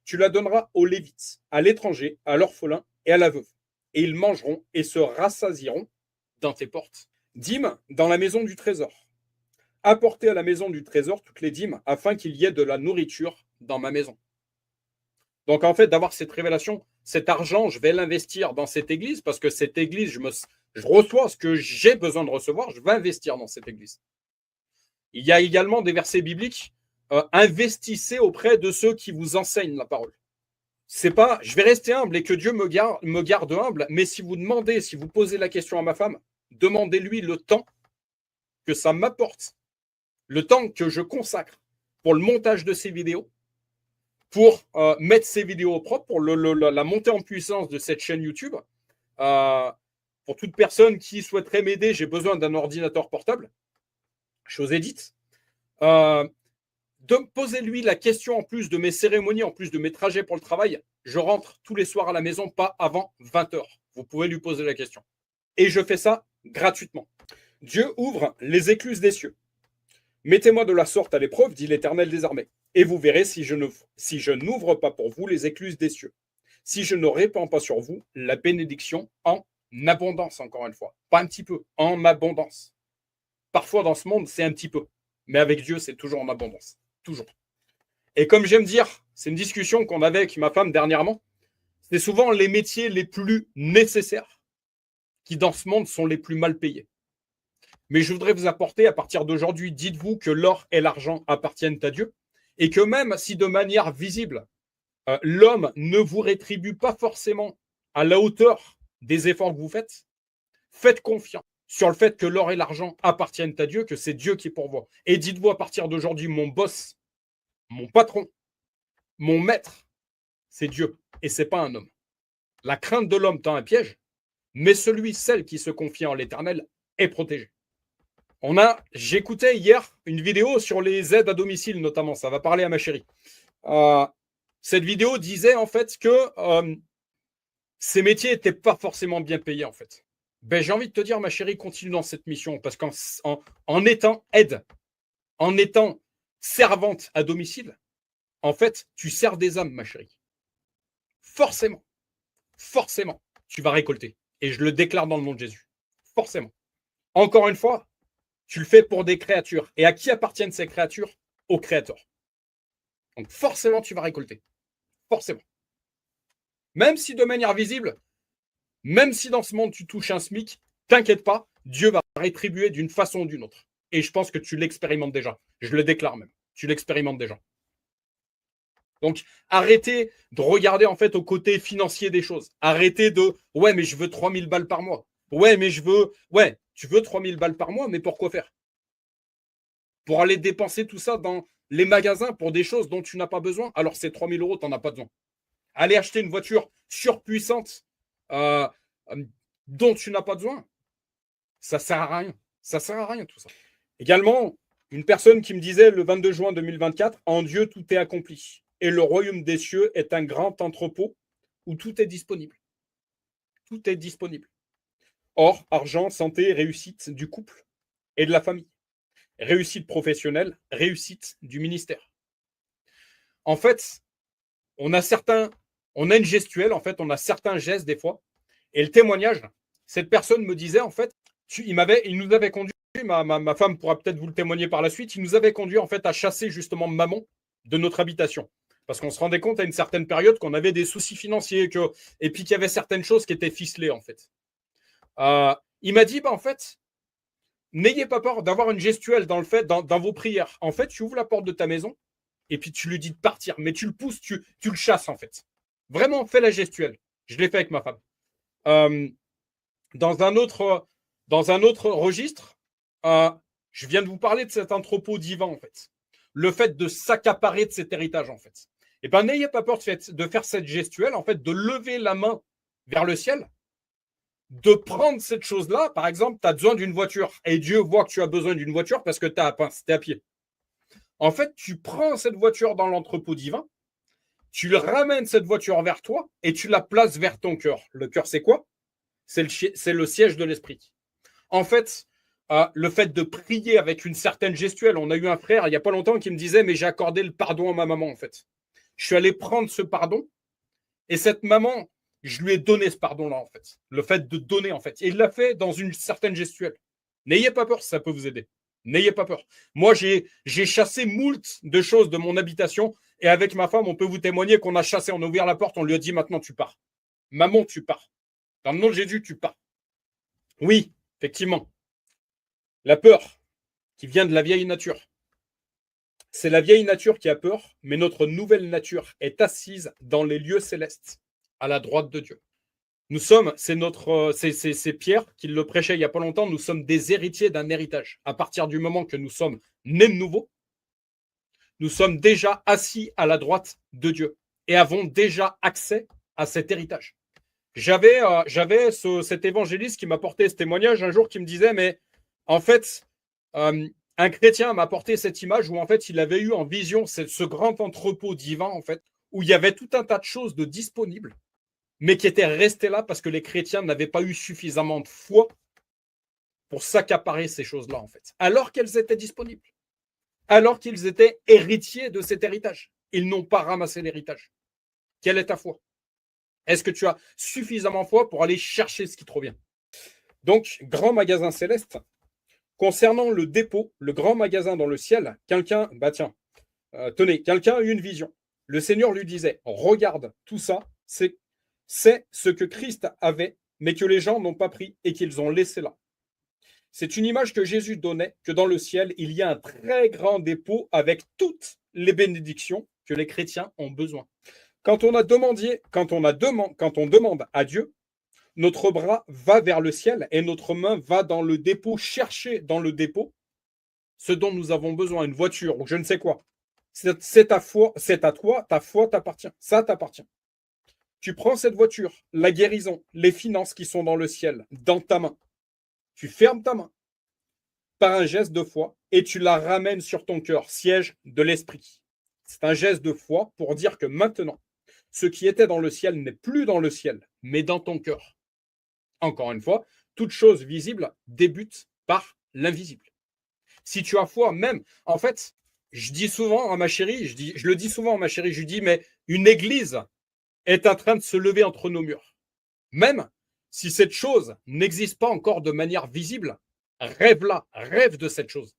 tu la donneras aux Lévites, à l'étranger, à l'orphelin et à la veuve. Et ils mangeront et se rassasieront dans tes portes. Dîme dans la maison du trésor. Apportez à la maison du trésor toutes les dîmes afin qu'il y ait de la nourriture dans ma maison. Donc en fait, d'avoir cette révélation, cet argent, je vais l'investir dans cette église parce que cette église, je reçois ce que j'ai besoin de recevoir, je vais investir dans cette église. Il y a également des versets bibliques, investissez auprès de ceux qui vous enseignent la parole. C'est pas, je vais rester humble et que Dieu me garde humble, mais si vous demandez, si vous posez la question à ma femme, demandez-lui le temps que ça m'apporte, le temps que je consacre pour le montage de ces vidéos, pour mettre ces vidéos au propre, pour la montée en puissance de cette chaîne YouTube. Pour toute personne qui souhaiterait m'aider, j'ai besoin d'un ordinateur portable, chose édite. Posez-lui la question en plus de mes cérémonies, en plus de mes trajets pour le travail. Je rentre tous les soirs à la maison, pas avant 20h. Vous pouvez lui poser la question. Et je fais ça gratuitement. Dieu ouvre les écluses des cieux. Mettez-moi de la sorte à l'épreuve, dit l'Éternel des armées, et vous verrez si je n'ouvre pas pour vous les écluses des cieux, si je ne répands pas sur vous la bénédiction en abondance, encore une fois. Pas un petit peu, en abondance. Parfois dans ce monde, c'est un petit peu, mais avec Dieu, c'est toujours en abondance. Toujours. Et comme j'aime dire, c'est une discussion qu'on avait avec ma femme dernièrement, c'est souvent les métiers les plus nécessaires qui, dans ce monde, sont les plus mal payés. Mais je voudrais vous apporter, à partir d'aujourd'hui, dites-vous que l'or et l'argent appartiennent à Dieu et que même si de manière visible, l'homme ne vous rétribue pas forcément à la hauteur des efforts que vous faites, faites confiance sur le fait que l'or et l'argent appartiennent à Dieu, que c'est Dieu qui pourvoit. Et dites-vous à partir d'aujourd'hui, mon boss, mon patron, mon maître, c'est Dieu et c'est pas un homme. La crainte de l'homme tend un piège, mais celle qui se confie en l'Éternel est protégé. J'écoutais hier une vidéo sur les aides à domicile, notamment. Ça va parler à ma chérie. Cette vidéo disait en fait que ces métiers n'étaient pas forcément bien payés en fait. Ben, j'ai envie de te dire, ma chérie, continue dans cette mission parce qu'en étant aide, en étant servante à domicile, en fait, tu sers des âmes, ma chérie. Forcément, tu vas récolter. Et je le déclare dans le nom de Jésus. Forcément. Encore une fois, tu le fais pour des créatures. Et à qui appartiennent ces créatures? Au Créateur. Donc forcément, tu vas récolter. Forcément. Même si de manière visible, même si dans ce monde, tu touches un SMIC, t'inquiète pas, Dieu va rétribuer d'une façon ou d'une autre. Et je pense que tu l'expérimentes déjà. Je le déclare même. Tu l'expérimentes déjà. Donc, arrêtez de regarder en fait au côté financier des choses. Arrêtez de « ouais, mais je veux 3000 balles par mois. Ouais, mais tu veux 3000 balles par mois, mais pour quoi faire? Pour aller dépenser tout ça dans les magasins pour des choses dont tu n'as pas besoin. Alors, ces 3000 euros, tu n'en as pas besoin. Aller acheter une voiture surpuissante dont tu n'as pas besoin, ça ne sert à rien. Ça ne sert à rien tout ça. Également, une personne qui me disait le 22 juin 2024, « En Dieu, tout est accompli. Et le royaume des cieux est un grand entrepôt où tout est disponible. » Tout est disponible. Or, argent, santé, réussite du couple et de la famille. Réussite professionnelle, réussite du ministère. En fait, on a une gestuelle, en fait, on a certains gestes des fois. Et le témoignage, cette personne me disait, en fait, il nous avait conduit, ma femme pourra peut-être vous le témoigner par la suite, il nous avait conduit en fait à chasser justement maman de notre habitation. Parce qu'on se rendait compte à une certaine période qu'on avait des soucis financiers et puis qu'il y avait certaines choses qui étaient ficelées en fait. Il m'a dit, en fait, n'ayez pas peur d'avoir une gestuelle dans le fait, dans vos prières. En fait, tu ouvres la porte de ta maison et puis tu lui dis de partir, mais tu le pousses, tu le chasses en fait. Vraiment, fais la gestuelle. Je l'ai fait avec ma femme. Dans un autre registre, je viens de vous parler de cet entrepôt divin en fait. Le fait de s'accaparer de cet héritage en fait. Eh bien, n'ayez pas peur de faire cette gestuelle, en fait, de lever la main vers le ciel, de prendre cette chose-là. Par exemple, tu as besoin d'une voiture et Dieu voit que tu as besoin d'une voiture parce que tu es à pied. En fait, tu prends cette voiture dans l'entrepôt divin, tu le ramènes cette voiture vers toi et tu la places vers ton cœur. Le cœur, c'est quoi? C'est le siège de l'esprit. En fait, le fait de prier avec une certaine gestuelle, on a eu un frère il n'y a pas longtemps qui me disait, mais j'ai accordé le pardon à ma maman en fait. Je suis allé prendre ce pardon et cette maman, je lui ai donné ce pardon-là en fait. Le fait de donner en fait. Et il l'a fait dans une certaine gestuelle. N'ayez pas peur, ça peut vous aider. N'ayez pas peur. Moi, j'ai chassé moult de choses de mon habitation et avec ma femme, on peut vous témoigner qu'on a chassé, on a ouvert la porte, on lui a dit maintenant tu pars. Maman, tu pars. Dans le nom de Jésus, tu pars. Oui, effectivement. La peur qui vient de la vieille nature. C'est la vieille nature qui a peur, mais notre nouvelle nature est assise dans les lieux célestes, à la droite de Dieu. Nous sommes, c'est Pierre qui le prêchait il n'y a pas longtemps, nous sommes des héritiers d'un héritage. À partir du moment que nous sommes nés de nouveau, nous sommes déjà assis à la droite de Dieu et avons déjà accès à cet héritage. J'avais cet évangéliste qui m'apportait ce témoignage un jour qui me disait, mais en fait, un chrétien m'a apporté cette image où en fait il avait eu en vision ce grand entrepôt divin en fait où il y avait tout un tas de choses de disponibles mais qui étaient restées là parce que les chrétiens n'avaient pas eu suffisamment de foi pour s'accaparer ces choses-là en fait alors qu'elles étaient disponibles, alors qu'ils étaient héritiers de cet héritage. Ils n'ont pas ramassé l'héritage. Quelle est ta foi? Est-ce que tu as suffisamment de foi pour aller chercher ce qui te revient? Donc, grand magasin céleste. Concernant le dépôt, le grand magasin dans le ciel, quelqu'un a eu une vision. Le Seigneur lui disait, regarde, tout ça, c'est ce que Christ avait, mais que les gens n'ont pas pris et qu'ils ont laissé là. C'est une image que Jésus donnait, que dans le ciel, il y a un très grand dépôt avec toutes les bénédictions que les chrétiens ont besoin. Quand on demande à Dieu, notre bras va vers le ciel et notre main va dans le dépôt, chercher dans le dépôt ce dont nous avons besoin, une voiture ou je ne sais quoi. C'est ta foi, c'est à toi, ta foi t'appartient, ça t'appartient. Tu prends cette voiture, la guérison, les finances qui sont dans le ciel, dans ta main. Tu fermes ta main par un geste de foi et tu la ramènes sur ton cœur, siège de l'esprit. C'est un geste de foi pour dire que maintenant, ce qui était dans le ciel n'est plus dans le ciel, mais dans ton cœur. Encore une fois, toute chose visible débute par l'invisible. Si tu as foi, même, en fait, je le dis souvent à ma chérie, je lui dis, mais une église est en train de se lever entre nos murs. Même si cette chose n'existe pas encore de manière visible, rêve-la, rêve de cette chose.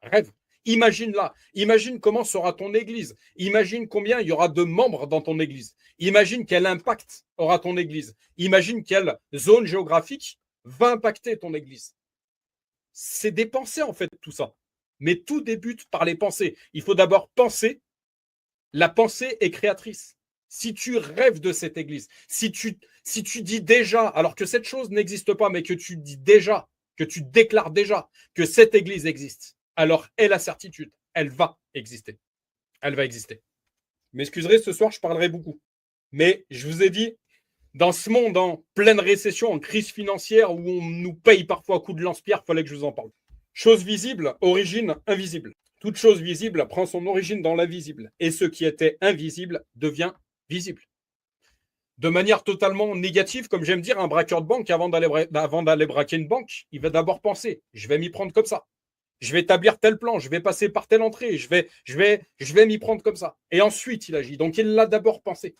Rêve. Imagine-la. Imagine comment sera ton église. Imagine combien il y aura de membres dans ton église. Imagine quel impact aura ton église. Imagine quelle zone géographique va impacter ton église. C'est des pensées en fait tout ça. Mais tout débute par les pensées. Il faut d'abord penser. La pensée est créatrice. Si tu rêves de cette église, si tu dis déjà, alors que cette chose n'existe pas, mais que tu dis déjà, que tu déclares déjà que cette église existe, alors aie la certitude, elle va exister. Elle va exister. M'excuserez, ce soir, je parlerai beaucoup. Mais je vous ai dit, dans ce monde en pleine récession, en crise financière, où on nous paye parfois à coups de lance-pierre, il fallait que je vous en parle. Chose visible, origine invisible. Toute chose visible prend son origine dans l'invisible. Et ce qui était invisible devient visible. De manière totalement négative, comme j'aime dire, un braqueur de banque, avant d'aller braquer une banque, il va d'abord penser, je vais m'y prendre comme ça. Je vais établir tel plan, je vais passer par telle entrée, je vais m'y prendre comme ça. Et ensuite, il agit. Donc, il l'a d'abord pensé.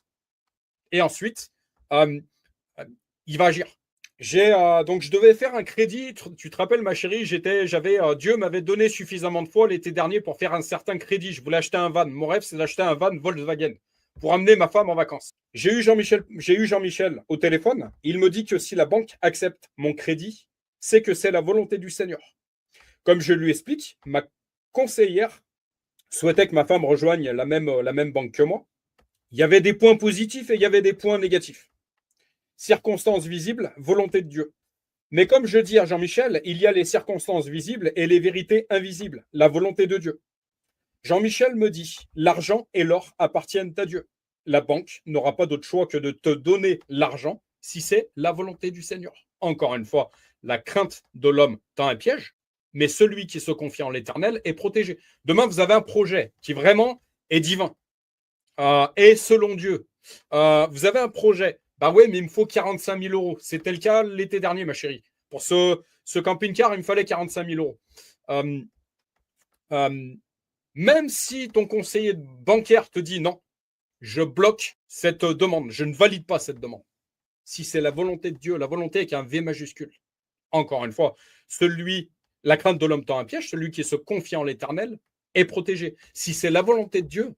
Et ensuite, il va agir. Donc, je devais faire un crédit. Tu te rappelles, ma chérie, Dieu m'avait donné suffisamment de foi l'été dernier pour faire un certain crédit. Je voulais acheter un van. Mon rêve, c'est d'acheter un van Volkswagen pour amener ma femme en vacances. J'ai eu Jean-Michel au téléphone. Il me dit que si la banque accepte mon crédit, c'est que c'est la volonté du Seigneur. Comme je lui explique, ma conseillère souhaitait que ma femme rejoigne la même banque que moi. Il y avait des points positifs et il y avait des points négatifs. Circonstances visibles, volonté de Dieu. Mais comme je dis à Jean-Michel, il y a les circonstances visibles et les vérités invisibles, la volonté de Dieu. Jean-Michel me dit, l'argent et l'or appartiennent à Dieu. La banque n'aura pas d'autre choix que de te donner l'argent si c'est la volonté du Seigneur. Encore une fois, la crainte de l'homme tend un piège, mais celui qui se confie en l'Éternel est protégé. Demain, vous avez un projet qui vraiment est divin et selon Dieu. Vous avez un projet, bah ouais, mais il me faut 45 000 euros. C'était le cas l'été dernier, ma chérie. Pour ce camping-car, il me fallait 45 000 euros. Même si ton conseiller bancaire te dit non, je bloque cette demande, je ne valide pas cette demande. Si c'est la volonté de Dieu, la volonté avec un V majuscule. Encore une fois, la crainte de l'homme tend un piège, celui qui se confie en l'Éternel est protégé. Si c'est la volonté de Dieu,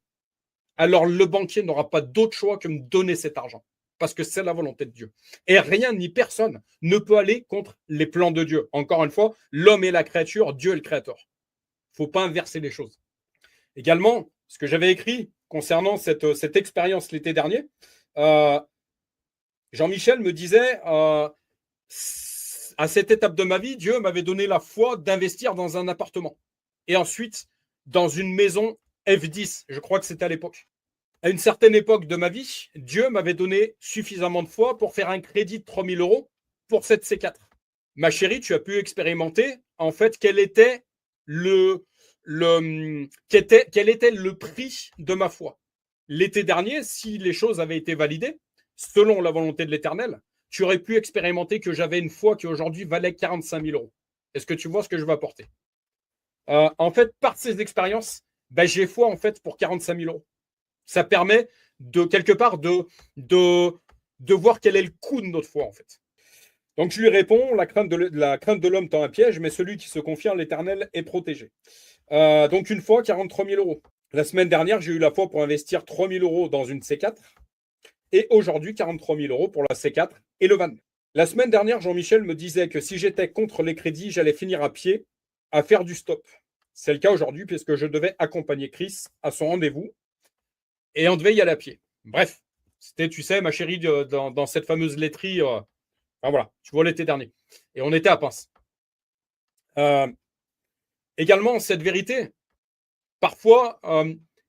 alors le banquier n'aura pas d'autre choix que me donner cet argent, parce que c'est la volonté de Dieu. Et rien ni personne ne peut aller contre les plans de Dieu. Encore une fois, l'homme est la créature, Dieu est le créateur. Il ne faut pas inverser les choses. Également, ce que j'avais écrit concernant cette expérience l'été dernier, Jean-Michel me disait, à cette étape de ma vie, Dieu m'avait donné la foi d'investir dans un appartement. Et ensuite, dans une maison F10, je crois que c'était à l'époque. À une certaine époque de ma vie, Dieu m'avait donné suffisamment de foi pour faire un crédit de 3 000 euros pour cette C4. Ma chérie, tu as pu expérimenter, en fait, quel était le prix de ma foi. L'été dernier, si les choses avaient été validées, selon la volonté de l'Éternel, tu aurais pu expérimenter que j'avais une foi qui aujourd'hui valait 45 000 euros. Est-ce que tu vois ce que je veux apporter? En fait, par ces expériences, j'ai foi en fait pour 45 000 euros. Ça permet de quelque part de voir quel est le coût de notre foi en fait. Donc je lui réponds, la crainte de l'homme tend un piège, mais celui qui se confie en l'Éternel est protégé. Donc une fois, 43 000 euros. La semaine dernière, j'ai eu la foi pour investir 3 000 euros dans une C4. Et aujourd'hui, 43 000 euros pour la C4 et le van. La semaine dernière, Jean-Michel me disait que si j'étais contre les crédits, j'allais finir à pied à faire du stop. C'est le cas aujourd'hui puisque je devais accompagner Chris à son rendez-vous et on devait y aller à pied. Bref, c'était, tu sais, ma chérie, dans cette fameuse laiterie. Enfin voilà, tu vois, l'été dernier. Et on était à Pince. Également, cette vérité, parfois,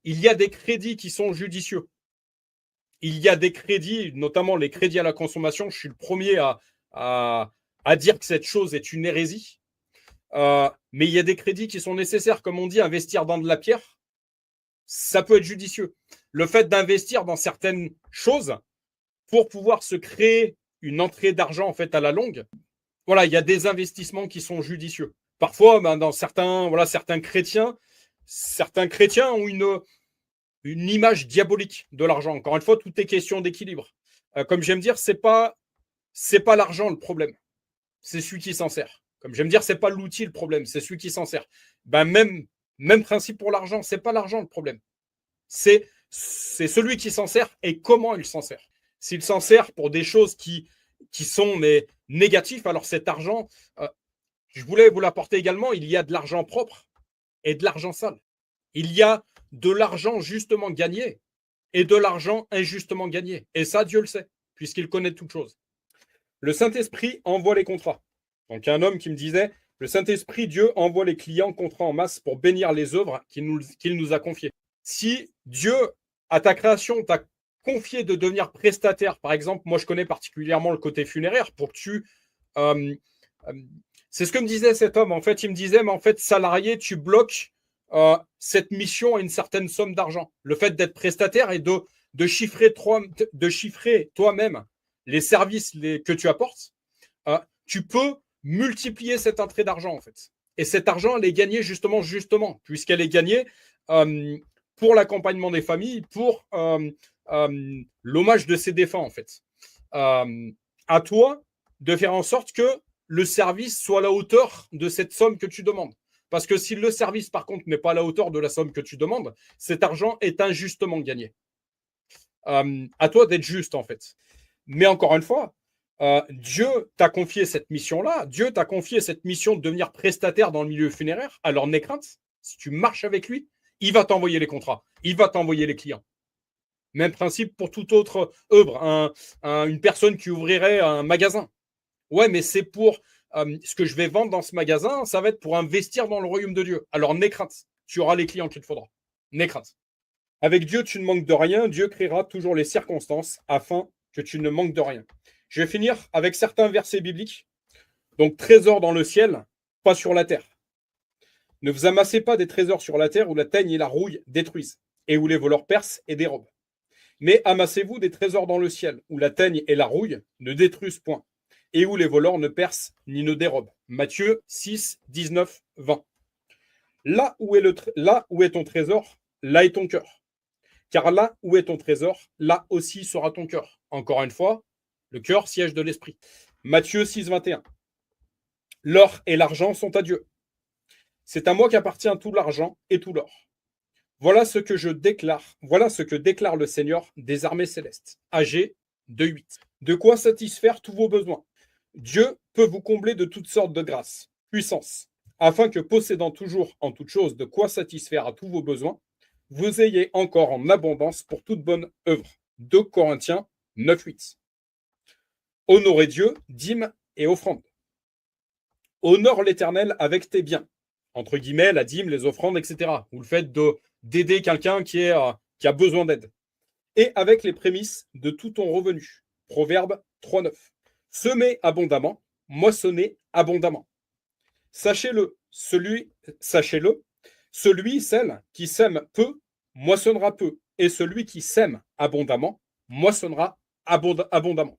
il y a des crédits qui sont judicieux. Il y a des crédits, notamment les crédits à la consommation. Je suis le premier à dire que cette chose est une hérésie. Mais il y a des crédits qui sont nécessaires. Comme on dit, investir dans de la pierre, ça peut être judicieux. Le fait d'investir dans certaines choses pour pouvoir se créer une entrée d'argent en fait à la longue, voilà, il y a des investissements qui sont judicieux. Parfois, dans certains chrétiens ont une image diabolique de l'argent. Encore une fois, tout est question d'équilibre. Comme j'aime dire, c'est pas l'argent le problème, c'est celui qui s'en sert. Comme j'aime dire, c'est pas l'outil le problème, c'est celui qui s'en sert. Même principe pour l'argent, c'est pas l'argent le problème, c'est celui qui s'en sert et comment il s'en sert. S'il s'en sert pour des choses qui sont négatives, alors cet argent, je voulais vous l'apporter également, il y a de l'argent propre et de l'argent sale. Il y a de l'argent justement gagné et de l'argent injustement gagné. Et ça, Dieu le sait, puisqu'il connaît toutes choses. Le Saint-Esprit envoie les contrats. Donc, il y a un homme qui me disait, le Saint-Esprit, Dieu, envoie les clients contrats en masse pour bénir les œuvres qu'il nous a confiées. Si Dieu, à ta création, t'a confié de devenir prestataire, par exemple, moi, je connais particulièrement le côté funéraire, pour que tu... c'est ce que me disait cet homme. En fait, il me disait, mais en fait, salarié, tu bloques cette mission à une certaine somme d'argent. Le fait d'être prestataire et de chiffrer toi-même les services que tu apportes, tu peux multiplier cette entrée d'argent en fait. Et cet argent, elle est gagnée justement, puisqu'elle est gagnée pour l'accompagnement des familles, pour l'hommage de ces défunts en fait. À toi de faire en sorte que le service soit à la hauteur de cette somme que tu demandes. Parce que si le service, par contre, n'est pas à la hauteur de la somme que tu demandes, cet argent est injustement gagné. À toi d'être juste, en fait. Mais encore une fois, Dieu t'a confié cette mission-là. Dieu t'a confié cette mission de devenir prestataire dans le milieu funéraire. Alors, n'aie crainte. Si tu marches avec lui, il va t'envoyer les contrats. Il va t'envoyer les clients. Même principe pour toute autre œuvre. Une personne qui ouvrirait un magasin. Ouais, mais c'est pour ce que je vais vendre dans ce magasin, ça va être pour investir dans le royaume de Dieu. Alors, n'aie crainte. Tu auras les clients qu'il te faudra. N'aie crainte. Avec Dieu, tu ne manques de rien. Dieu créera toujours les circonstances afin que tu ne manques de rien. Je vais finir avec certains versets bibliques. Donc, trésor dans le ciel, pas sur la terre. Ne vous amassez pas des trésors sur la terre où la teigne et la rouille détruisent et où les voleurs percent et dérobent. Mais amassez-vous des trésors dans le ciel où la teigne et la rouille ne détruisent point et où les voleurs ne percent ni ne dérobent. Matthieu 6, 19, 20. Là où est ton trésor, là est ton cœur. Car là où est ton trésor, là aussi sera ton cœur. Encore une fois, le cœur, siège de l'esprit. Matthieu 6, 21. L'or et l'argent sont à Dieu. C'est à moi qu'appartient tout l'argent et tout l'or. Voilà ce que déclare le Seigneur des armées célestes. Agé 2.8. De quoi satisfaire tous vos besoins. Dieu peut vous combler de toutes sortes de grâces, puissances, afin que possédant toujours en toutes choses de quoi satisfaire à tous vos besoins, vous ayez encore en abondance pour toute bonne œuvre. 2 Corinthiens 9.8. Honorez Dieu, dîmes et offrandes. Honore l'Éternel avec tes biens. Entre guillemets, la dîme, les offrandes, etc. Ou le fait d'aider quelqu'un qui a besoin d'aide. Et avec les prémices de tout ton revenu. Proverbe 3.9. Semez abondamment, moissonnez abondamment. Sachez-le, celui, celle qui sème peu, moissonnera peu. Et celui qui sème abondamment, moissonnera abondamment.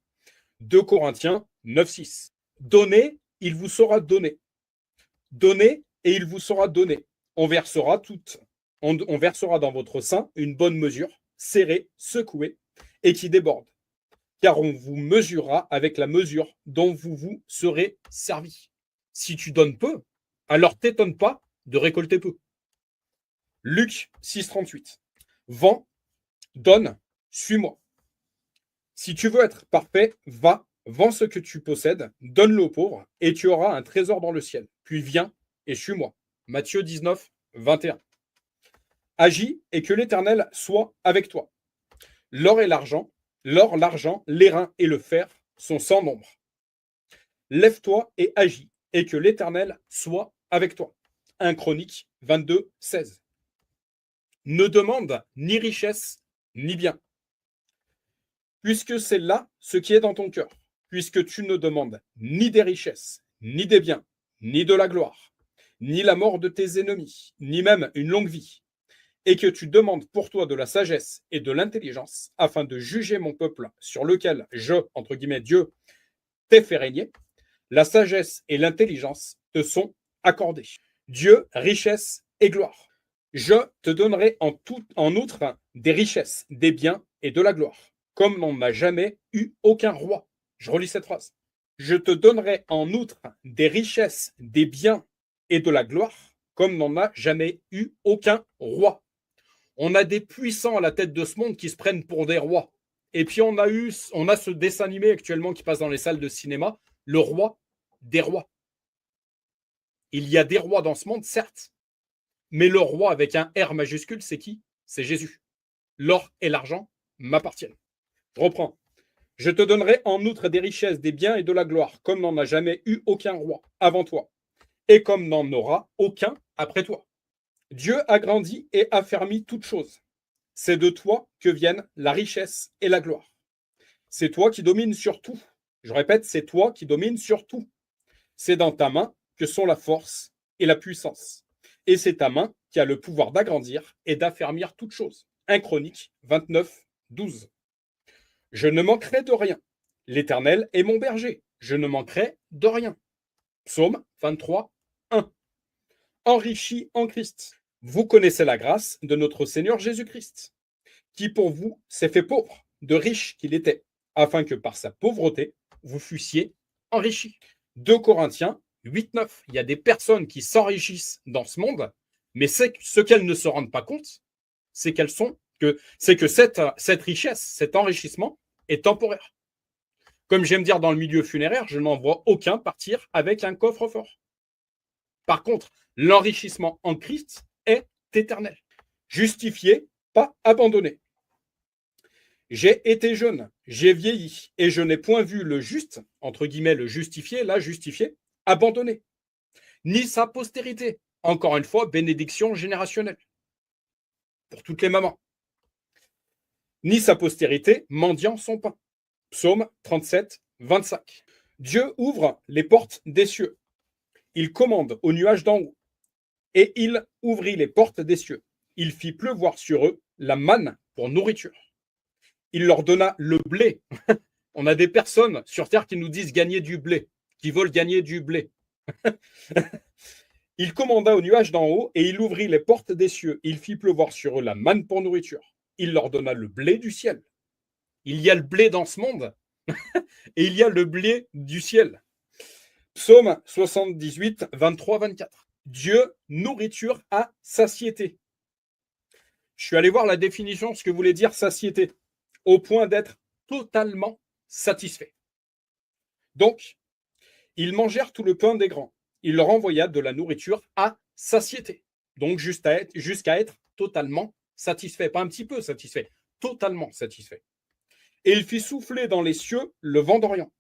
2 Corinthiens 9.6. Donnez, il vous sera donné. Donnez, et il vous sera donné. On versera dans votre sein une bonne mesure, serrée, secouée, et qui déborde. Car on vous mesurera avec la mesure dont vous vous serez servi. Si tu donnes peu, alors t'étonne pas de récolter peu. Luc 6,38. Vends, donne, suis-moi. Si tu veux être parfait, va, vends ce que tu possèdes, donne-le aux pauvres, et tu auras un trésor dans le ciel. Puis viens et suis-moi. Matthieu 19, 21. Agis et que l'Éternel soit avec toi. L'or, l'argent, l'airain et le fer sont sans nombre. Lève-toi et agis et que l'Éternel soit avec toi. 1 Chronique 22, 16. Ne demande ni richesse ni bien, puisque c'est là ce qui est dans ton cœur, puisque tu ne demandes ni des richesses, ni des biens, ni de la gloire, ni la mort de tes ennemis, ni même une longue vie, et que tu demandes pour toi de la sagesse et de l'intelligence, afin de juger mon peuple sur lequel je, entre guillemets, Dieu, t'ai fait régner, la sagesse et l'intelligence te sont accordées. Dieu, richesse et gloire. Je te donnerai en outre des richesses, des biens et de la gloire, comme n'en a jamais eu aucun roi. Je relis cette phrase. Je te donnerai en outre des richesses, des biens et de la gloire, comme n'en a jamais eu aucun roi. On a des puissants à la tête de ce monde qui se prennent pour des rois. Et puis on a ce dessin animé actuellement qui passe dans les salles de cinéma, le roi des rois. Il y a des rois dans ce monde, certes, mais le roi avec un R majuscule, c'est qui? C'est Jésus. L'or et l'argent m'appartiennent. Je reprends. Je te donnerai en outre des richesses, des biens et de la gloire, comme n'en a jamais eu aucun roi avant toi, et comme n'en aura aucun après toi. Dieu agrandit et affermit toutes choses. C'est de toi que viennent la richesse et la gloire. C'est toi qui domines sur tout. Je répète, c'est toi qui domines sur tout. C'est dans ta main que sont la force et la puissance. Et c'est ta main qui a le pouvoir d'agrandir et d'affermir toutes choses. 1 Chronique 29, 12. Je ne manquerai de rien. L'Éternel est mon berger. Je ne manquerai de rien. Psaume 23, 1. Enrichi en Christ. Vous connaissez la grâce de notre Seigneur Jésus-Christ, qui pour vous s'est fait pauvre, de riche qu'il était, afin que par sa pauvreté, vous fussiez enrichis. 2 Corinthiens 8, 9. Il y a des personnes qui s'enrichissent dans ce monde, mais ce qu'elles ne se rendent pas compte, c'est que cette richesse, cet enrichissement est temporaire. Comme j'aime dire dans le milieu funéraire, je n'en vois aucun partir avec un coffre-fort. Par contre, l'enrichissement en Christ est éternel. Justifié, pas abandonné. J'ai été jeune, j'ai vieilli, et je n'ai point vu le juste, entre guillemets le justifié, là justifié, abandonné, ni sa postérité. Encore une fois, bénédiction générationnelle pour toutes les mamans. Ni sa postérité mendiant son pain. Psaume 37, 25. Dieu ouvre les portes des cieux. Il commande aux nuages d'en haut. Et il ouvrit les portes des cieux. Il fit pleuvoir sur eux la manne pour nourriture. Il leur donna le blé. On a des personnes sur terre qui nous disent gagner du blé, qui veulent gagner du blé. Il commanda aux nuages d'en haut et il ouvrit les portes des cieux. Il fit pleuvoir sur eux la manne pour nourriture. Il leur donna le blé du ciel. Il y a le blé dans ce monde et il y a le blé du ciel. Psaume 78, 23, 24. Dieu, nourriture à satiété. Je suis allé voir la définition, ce que voulait dire satiété, au point d'être totalement satisfait. Donc, ils mangèrent tout le pain des grands. Il leur envoya de la nourriture à satiété. Donc, jusqu'à être totalement satisfait. Pas un petit peu satisfait, totalement satisfait. Et il fit souffler dans les cieux le vent d'Orient.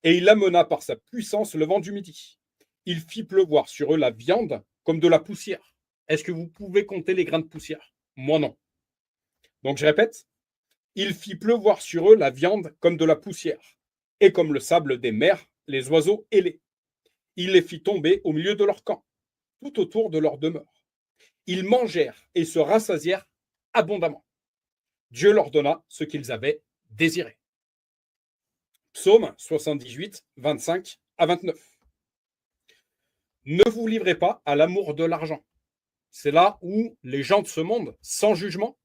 Et il amena par sa puissance le vent du midi. Il fit pleuvoir sur eux la viande comme de la poussière. Est-ce que vous pouvez compter les grains de poussière? Moi non. Donc je répète, il fit pleuvoir sur eux la viande comme de la poussière, et comme le sable des mers, les oiseaux ailés. Il les fit tomber au milieu de leur camp, tout autour de leur demeure. Ils mangèrent et se rassasièrent abondamment. Dieu leur donna ce qu'ils avaient désiré. Psaume 78, 25 à 29. Ne vous livrez pas à l'amour de l'argent. C'est là où les gens de ce monde, sans jugement,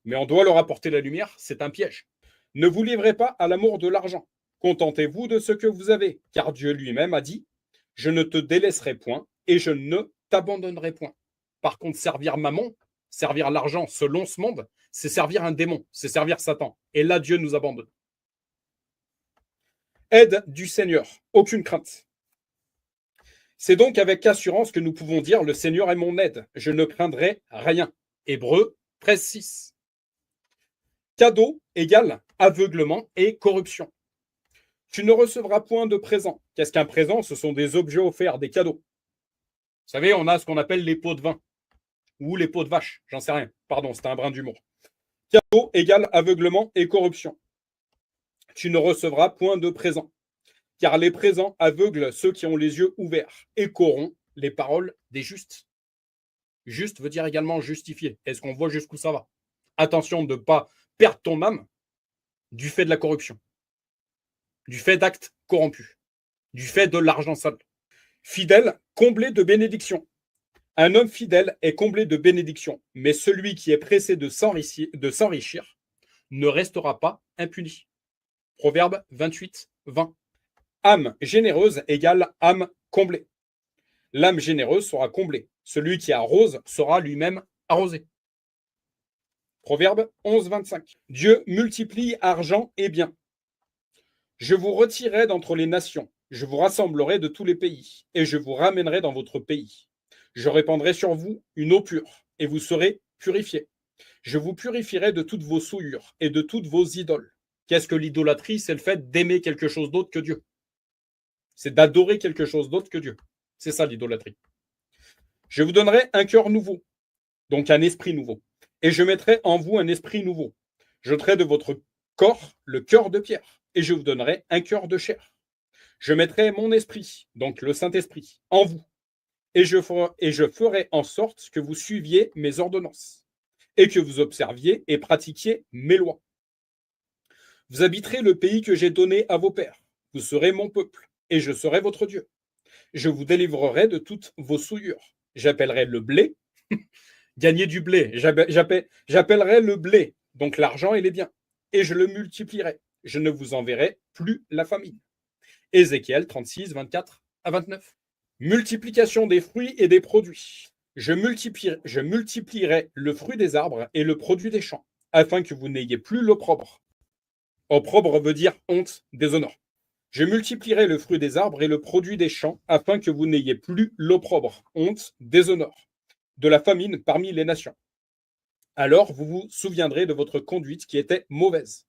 mais on doit leur apporter la lumière, c'est un piège. Ne vous livrez pas à l'amour de l'argent. Contentez-vous de ce que vous avez, car Dieu lui-même a dit, je ne te délaisserai point et je ne t'abandonnerai point. Par contre, servir mammon, servir l'argent selon ce monde, c'est servir un démon, c'est servir Satan. Et là, Dieu nous abandonne. Aide du Seigneur, aucune crainte. C'est donc avec assurance que nous pouvons dire, le Seigneur est mon aide, je ne craindrai rien. Hébreux 13, 6. Cadeau égale aveuglement et corruption. Tu ne recevras point de présent. Qu'est-ce qu'un présent? Ce sont des objets offerts, des cadeaux. Vous savez, on a ce qu'on appelle les pots de vin ou les pots de vache, j'en sais rien. Pardon, c'était un brin d'humour. Cadeau égale aveuglement et corruption. Tu ne recevras point de présent, car les présents aveuglent ceux qui ont les yeux ouverts et corrompent les paroles des justes. Juste veut dire également justifié. Est-ce qu'on voit jusqu'où ça va? Attention de ne pas perdre ton âme du fait de la corruption, du fait d'actes corrompus, du fait de l'argent sale. Fidèle, comblé de bénédictions. Un homme fidèle est comblé de bénédictions, mais celui qui est pressé de s'enrichir ne restera pas impuni. Proverbe 28, 20. Âme généreuse égale âme comblée. L'âme généreuse sera comblée. Celui qui arrose sera lui-même arrosé. Proverbe 11, 25. Dieu multiplie argent et biens. Je vous retirerai d'entre les nations, je vous rassemblerai de tous les pays, et je vous ramènerai dans votre pays. Je répandrai sur vous une eau pure, et vous serez purifiés. Je vous purifierai de toutes vos souillures et de toutes vos idoles. Qu'est-ce que l'idolâtrie? C'est le fait d'aimer quelque chose d'autre que Dieu. C'est d'adorer quelque chose d'autre que Dieu. C'est ça l'idolâtrie. Je vous donnerai un cœur nouveau, donc un esprit nouveau, et je mettrai en vous un esprit nouveau. Je jeterai de votre corps le cœur de pierre, et je vous donnerai un cœur de chair. Je mettrai mon esprit, donc le Saint-Esprit, en vous, et je ferai en sorte que vous suiviez mes ordonnances, et que vous observiez et pratiquiez mes lois. Vous habiterez le pays que j'ai donné à vos pères. Vous serez mon peuple, et je serai votre Dieu. Je vous délivrerai de toutes vos souillures. J'appellerai le blé, gagner du blé, j'appellerai le blé, donc l'argent et les biens, et je le multiplierai. Je ne vous enverrai plus la famine. Ézéchiel 36, 24 à 29. Multiplication des fruits et des produits. Je multiplierai le fruit des arbres et le produit des champs, afin que vous n'ayez plus l'opprobre. Opprobre veut dire honte, déshonneur. Je multiplierai le fruit des arbres et le produit des champs, afin que vous n'ayez plus l'opprobre, honte, déshonneur, de la famine parmi les nations. Alors vous vous souviendrez de votre conduite qui était mauvaise,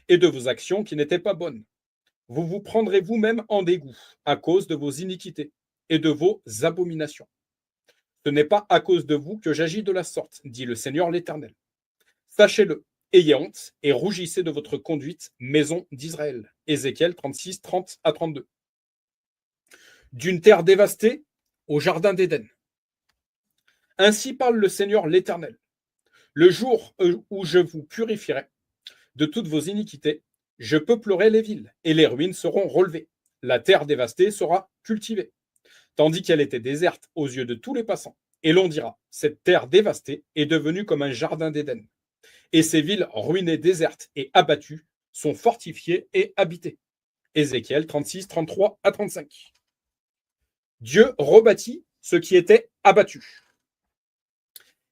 et de vos actions qui n'étaient pas bonnes. Vous vous prendrez vous-même en dégoût à cause de vos iniquités et de vos abominations. Ce n'est pas à cause de vous que j'agis de la sorte, dit le Seigneur l'Éternel. Sachez-le, ayez honte et rougissez de votre conduite, maison d'Israël. Ézéchiel 36, 30 à 32. D'une terre dévastée au jardin d'Éden. Ainsi parle le Seigneur l'Éternel. Le jour où je vous purifierai de toutes vos iniquités, je peuplerai les villes et les ruines seront relevées. La terre dévastée sera cultivée, tandis qu'elle était déserte aux yeux de tous les passants. Et l'on dira, cette terre dévastée est devenue comme un jardin d'Éden. Et ces villes ruinées, désertes et abattues sont fortifiées et habitées. Ézéchiel 36, 33 à 35. Dieu rebâtit ce qui était abattu.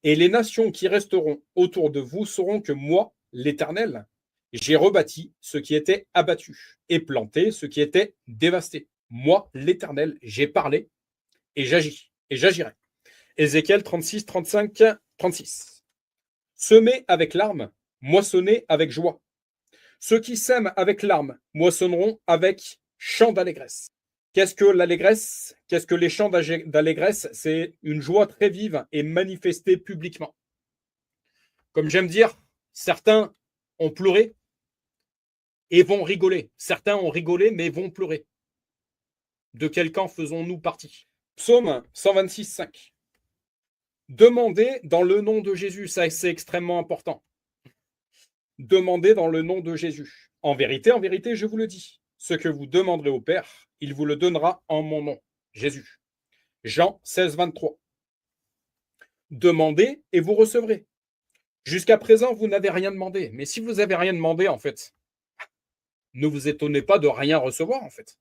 Et les nations qui resteront autour de vous sauront que moi, l'Éternel, j'ai rebâti ce qui était abattu et planté ce qui était dévasté. Moi, l'Éternel, j'ai parlé et j'agis et j'agirai. Ézéchiel 36, 35, 36. Semez avec larmes, moissonnez avec joie. Ceux qui sèment avec larmes moissonneront avec chants d'allégresse. Qu'est-ce que l'allégresse? Qu'est-ce que les chants d'allégresse? C'est une joie très vive et manifestée publiquement. Comme j'aime dire, certains ont pleuré et vont rigoler. Certains ont rigolé mais vont pleurer. De quel camp faisons-nous partie? Psaume 126, 5. Demandez dans le nom de Jésus, ça c'est extrêmement important. Demandez dans le nom de Jésus. En vérité, je vous le dis, ce que vous demanderez au Père, il vous le donnera en mon nom, Jésus. Jean 16, 23. Demandez et vous recevrez. Jusqu'à présent, vous n'avez rien demandé. Mais si vous n'avez rien demandé, en fait, ne vous étonnez pas de rien recevoir, en fait.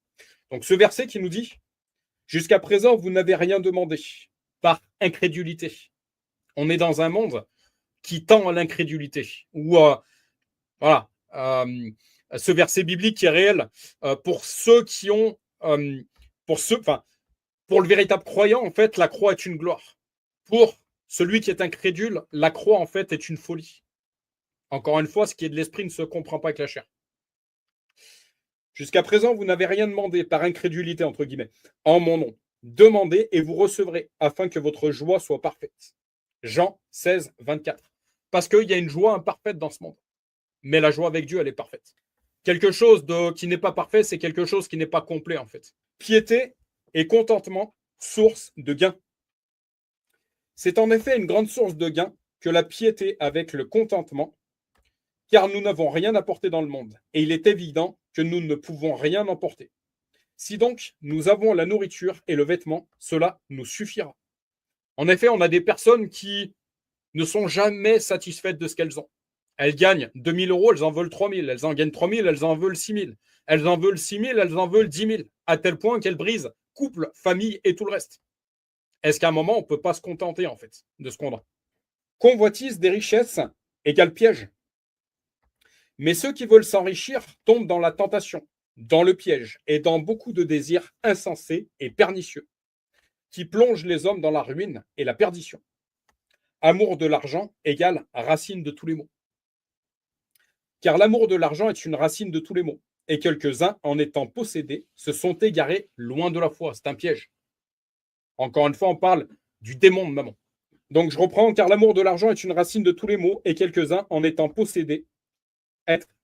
Donc ce verset qui nous dit, jusqu'à présent, vous n'avez rien demandé par incrédulité. On est dans un monde qui tend à l'incrédulité. Ou voilà, ce verset biblique est réel pour ceux qui ont, pour le véritable croyant, en fait, la croix est une gloire. Pour celui qui est incrédule, la croix, en fait, est une folie. Encore une fois, ce qui est de l'esprit ne se comprend pas avec la chair. Jusqu'à présent, vous n'avez rien demandé par incrédulité, entre guillemets, en mon nom. Demandez et vous recevrez, afin que votre joie soit parfaite. Jean 16, 24. Parce qu'il y a une joie imparfaite dans ce monde. Mais la joie avec Dieu, elle est parfaite. Quelque chose qui n'est pas parfait, c'est quelque chose qui n'est pas complet, en fait. Piété et contentement, source de gain. C'est en effet une grande source de gain que la piété avec le contentement, car nous n'avons rien apporté dans le monde, et il est évident que nous ne pouvons rien emporter. Si donc nous avons la nourriture et le vêtement, cela nous suffira. En effet, on a des personnes qui ne sont jamais satisfaites de ce qu'elles ont. Elles gagnent 2 000 euros, elles en veulent 3 000. Elles en gagnent 3 000, elles en veulent 6 000. Elles en veulent 6 000, elles en veulent 10 000, à tel point qu'elles brisent couple, famille et tout le reste. Est-ce qu'à un moment, on ne peut pas se contenter, en fait, de ce qu'on a? Convoitise des richesses égale piège. Mais ceux qui veulent s'enrichir tombent dans la tentation, dans le piège et dans beaucoup de désirs insensés et pernicieux, qui plongent les hommes dans la ruine et la perdition. Amour de l'argent égale racine de tous les maux. Car l'amour de l'argent est une racine de tous les maux, et quelques-uns, en étant possédés, se sont égarés loin de la foi. C'est un piège. Encore une fois, on parle du démon de maman. Donc je reprends, car l'amour de l'argent est une racine de tous les maux, et quelques-uns, en étant possédés,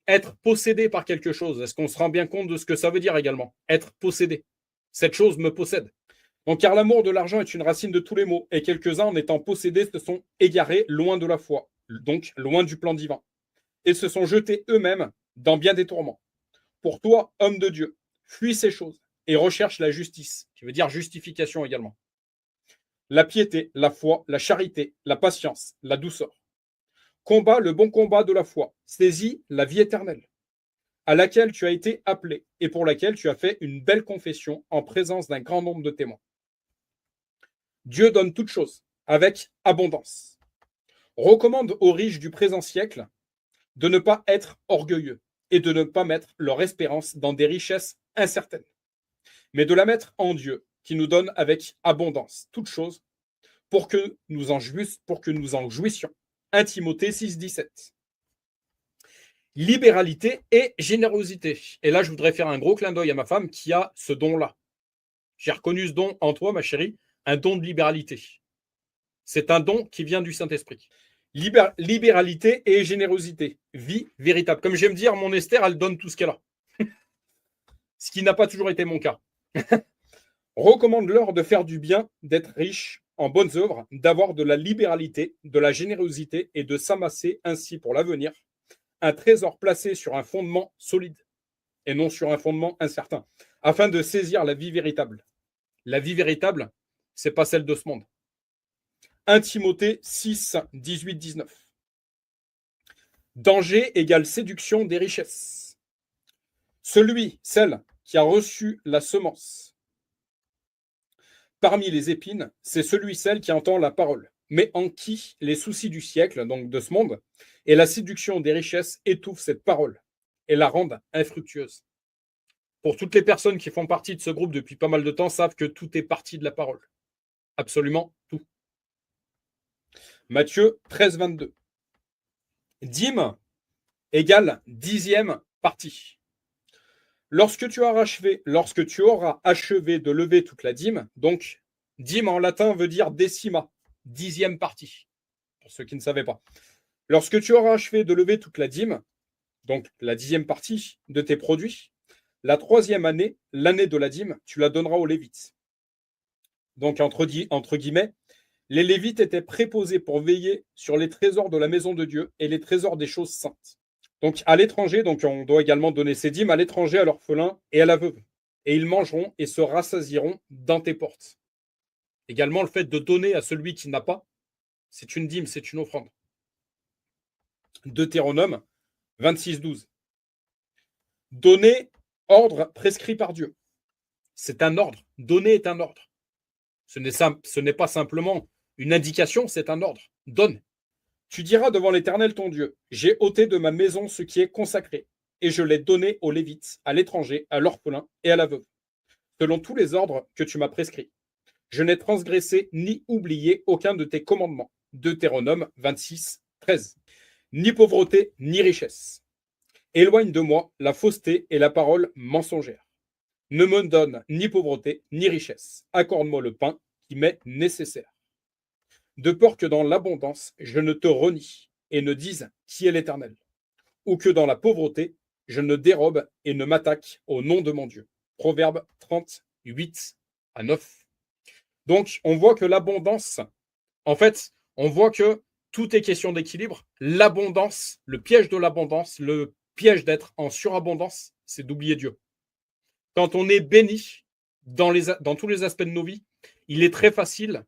être possédé par quelque chose. Est-ce qu'on se rend bien compte de ce que ça veut dire également? Être possédé. Cette chose me possède. Donc, car l'amour de l'argent est une racine de tous les maux, et quelques-uns, en étant possédés, se sont égarés loin de la foi, donc loin du plan divin, et se sont jetés eux-mêmes dans bien des tourments. Pour toi, homme de Dieu, fuis ces choses et recherche la justice, qui veut dire justification également. La piété, la foi, la charité, la patience, la douceur. Combat le bon combat de la foi, saisis la vie éternelle, à laquelle tu as été appelé et pour laquelle tu as fait une belle confession en présence d'un grand nombre de témoins. Dieu donne toutes choses avec abondance. Recommande aux riches du présent siècle de ne pas être orgueilleux, et de ne pas mettre leur espérance dans des richesses incertaines, mais de la mettre en Dieu, qui nous donne avec abondance toutes choses pour que nous en jouissions. 1 Timothée 6, 17. Libéralité et générosité. Et là, je voudrais faire un gros clin d'œil à ma femme qui a ce don-là. J'ai reconnu ce don en toi, ma chérie, un don de libéralité. C'est un don qui vient du Saint-Esprit. Libéralité et générosité. Vie véritable. Comme j'aime dire, mon Esther, elle donne tout ce qu'elle a. Ce qui n'a pas toujours été mon cas. Recommande-leur de faire du bien, d'être riche en bonnes œuvres, d'avoir de la libéralité, de la générosité et de s'amasser ainsi pour l'avenir un trésor placé sur un fondement solide et non sur un fondement incertain, afin de saisir la vie véritable. La vie véritable, ce n'est pas celle de ce monde. 1 Timothée 6, 18, 19. Danger égale séduction des richesses. Celle qui a reçu la semence parmi les épines, c'est celle qui entend la parole, mais en qui les soucis du siècle, donc de ce monde, et la séduction des richesses étouffent cette parole et la rendent infructueuse. Pour toutes les personnes qui font partie de ce groupe depuis pas mal de temps, savent que tout est parti de la parole. Absolument tout. Matthieu 13, 22. Dîme égale 10e partie. Lorsque tu auras achevé de lever toute la dîme, donc dîme en latin veut dire décima, 10e partie, pour ceux qui ne savaient pas. Lorsque tu auras achevé de lever toute la dîme, donc la 10e partie de tes produits, la 3e année, l'année de la dîme, tu la donneras aux Lévites. Donc, entre guillemets, les Lévites étaient préposés pour veiller sur les trésors de la maison de Dieu et les trésors des choses saintes. Donc, à l'étranger, on doit également donner ces dîmes à l'étranger, à l'orphelin et à la veuve. Et ils mangeront et se rassasieront dans tes portes. Également, le fait de donner à celui qui n'a pas, c'est une dîme, c'est une offrande. Deutéronome 26, 12. Donner, ordre prescrit par Dieu. C'est un ordre. Donner est un ordre. Ce n'est pas simplement une indication, c'est un ordre. Donne. Tu diras devant l'Éternel ton Dieu, j'ai ôté de ma maison ce qui est consacré, et je l'ai donné aux Lévites, à l'étranger, à l'orphelin et à la veuve, selon tous les ordres que tu m'as prescrits. Je n'ai transgressé ni oublié aucun de tes commandements. Deutéronome 26, 13. Ni pauvreté, ni richesse. Éloigne de moi la fausseté et la parole mensongère. Ne me donne ni pauvreté, ni richesse. Accorde-moi le pain qui m'est nécessaire. De peur que dans l'abondance, je ne te renie et ne dise qui est l'Éternel, ou que dans la pauvreté, je ne dérobe et ne m'attaque au nom de mon Dieu. Proverbe 38 à 9. Donc, on voit que l'abondance, en fait, on voit que tout est question d'équilibre. L'abondance, le piège de l'abondance, le piège d'être en surabondance, c'est d'oublier Dieu. Quand on est béni dans tous les aspects de nos vies, il est très facile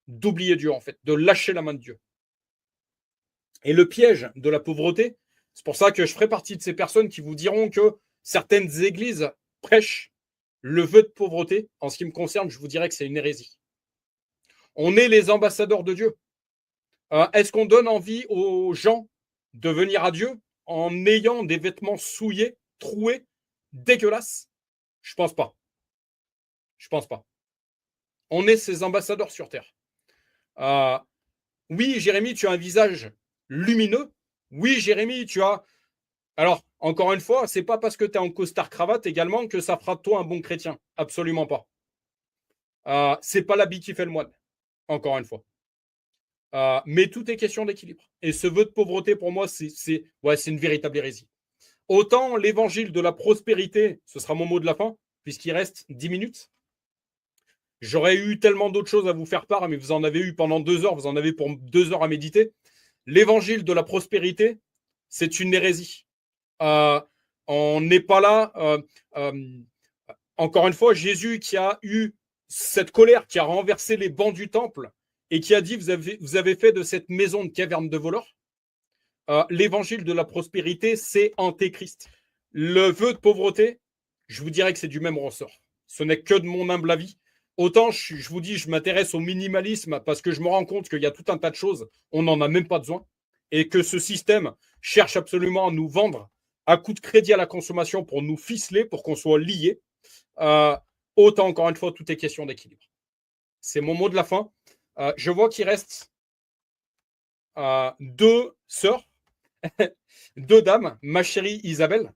d'oublier Dieu, en fait, de lâcher la main de Dieu. Et le piège de la pauvreté, c'est pour ça que je ferai partie de ces personnes qui vous diront que certaines églises prêchent le vœu de pauvreté. En ce qui me concerne, je vous dirais que c'est une hérésie. On est les ambassadeurs de Dieu. Est-ce qu'on donne envie aux gens de venir à Dieu en ayant des vêtements souillés, troués, dégueulasses? Je pense pas. Je pense pas. On est ses ambassadeurs sur Terre. Oui, Jérémie, tu as un visage lumineux. Oui, Jérémie, tu as... Alors, encore une fois, c'est pas parce que tu es en costard-cravate également que ça fera de toi un bon chrétien. Absolument pas. C'est pas l'habit qui fait le moine. Encore une fois. Mais tout est question d'équilibre. Et ce vœu de pauvreté, pour moi, c'est une véritable hérésie. Autant l'évangile de la prospérité, ce sera mon mot de la fin, puisqu'il reste 10 minutes. J'aurais eu tellement d'autres choses à vous faire part, mais vous en avez eu pendant 2 heures, vous en avez pour 2 heures à méditer. L'évangile de la prospérité, c'est une hérésie. On n'est pas là. Encore une fois, Jésus qui a eu cette colère, qui a renversé les bancs du temple et qui a dit, vous avez fait de cette maison de caverne de voleurs. L'évangile de la prospérité, c'est antéchrist. Le vœu de pauvreté, je vous dirais que c'est du même ressort. Ce n'est que de mon humble avis. Autant, je vous dis, je m'intéresse au minimalisme parce que je me rends compte qu'il y a tout un tas de choses, on n'en a même pas besoin, et que ce système cherche absolument à nous vendre à coup de crédit à la consommation pour nous ficeler, pour qu'on soit liés, autant, encore une fois, tout est question d'équilibre. C'est mon mot de la fin. Je vois qu'il reste 2 sœurs, 2 dames, ma chérie Isabelle.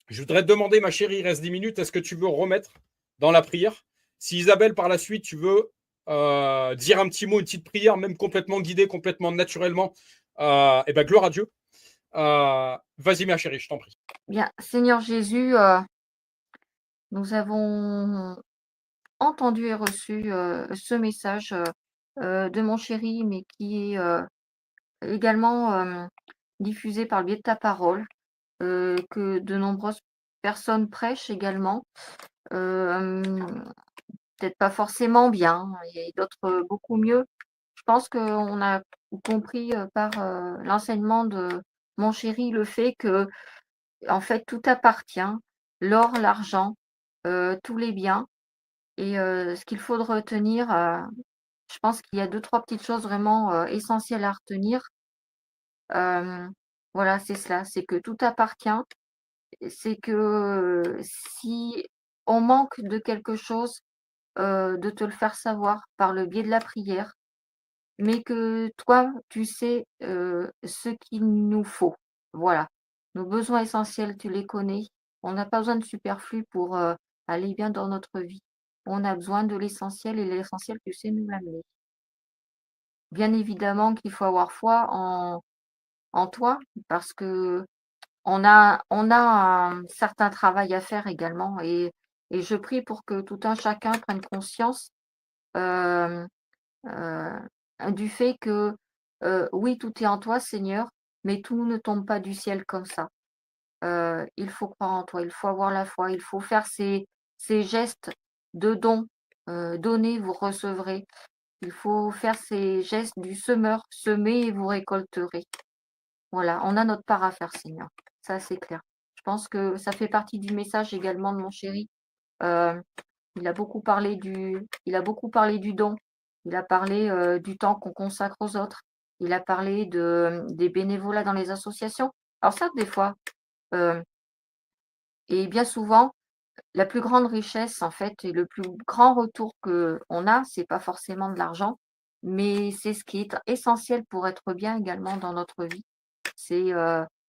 Je voudrais te demander, ma chérie, il reste 10 minutes, est-ce que tu veux remettre dans la prière? Si Isabelle, par la suite, tu veux dire un petit mot, une petite prière, même complètement guidée, complètement naturellement, et ben gloire à Dieu. Vas-y, ma chérie, je t'en prie. Bien, Seigneur Jésus, nous avons entendu et reçu ce message de mon chéri, mais qui est également diffusé par le biais de ta parole, que de nombreuses personnes prêchent également. Peut-être pas forcément bien, il y a d'autres beaucoup mieux. Je pense qu'on a compris par l'enseignement de mon chéri le fait que, en fait, tout appartient, l'or, l'argent, tous les biens. Et ce qu'il faut retenir, je pense qu'il y a 2-3 petites choses vraiment essentielles à retenir. Voilà, c'est cela, c'est que tout appartient. C'est que si on manque de quelque chose, de te le faire savoir par le biais de la prière, mais que toi, tu sais ce qu'il nous faut. Voilà. Nos besoins essentiels, tu les connais. On n'a pas besoin de superflu pour aller bien dans notre vie. On a besoin de l'essentiel et l'essentiel, tu sais nous l'amener. Bien évidemment qu'il faut avoir foi en toi parce que on a un certain travail à faire également et je prie pour que tout un chacun prenne conscience, hem, heu, du fait que, oui, tout est en toi Seigneur, mais tout ne tombe pas du ciel comme ça. Il faut croire en toi, il faut avoir la foi, il faut faire ces gestes de don, donnez, vous recevrez. Il faut faire ces gestes du semeur, semez et vous récolterez. Voilà, on a notre part à faire Seigneur, ça c'est clair. Je pense que ça fait partie du message également de mon chéri. Heu, il a beaucoup parlé du don. Il a parlé, du temps qu'on consacre aux autres. Il a parlé des bénévolats dans les associations. Alors ça, des fois, heu et bien souvent, la plus grande richesse, en fait, et le plus grand retour qu'on a, c'est pas forcément de l'argent, mais c'est ce qui est essentiel pour être bien également dans notre vie. C'est,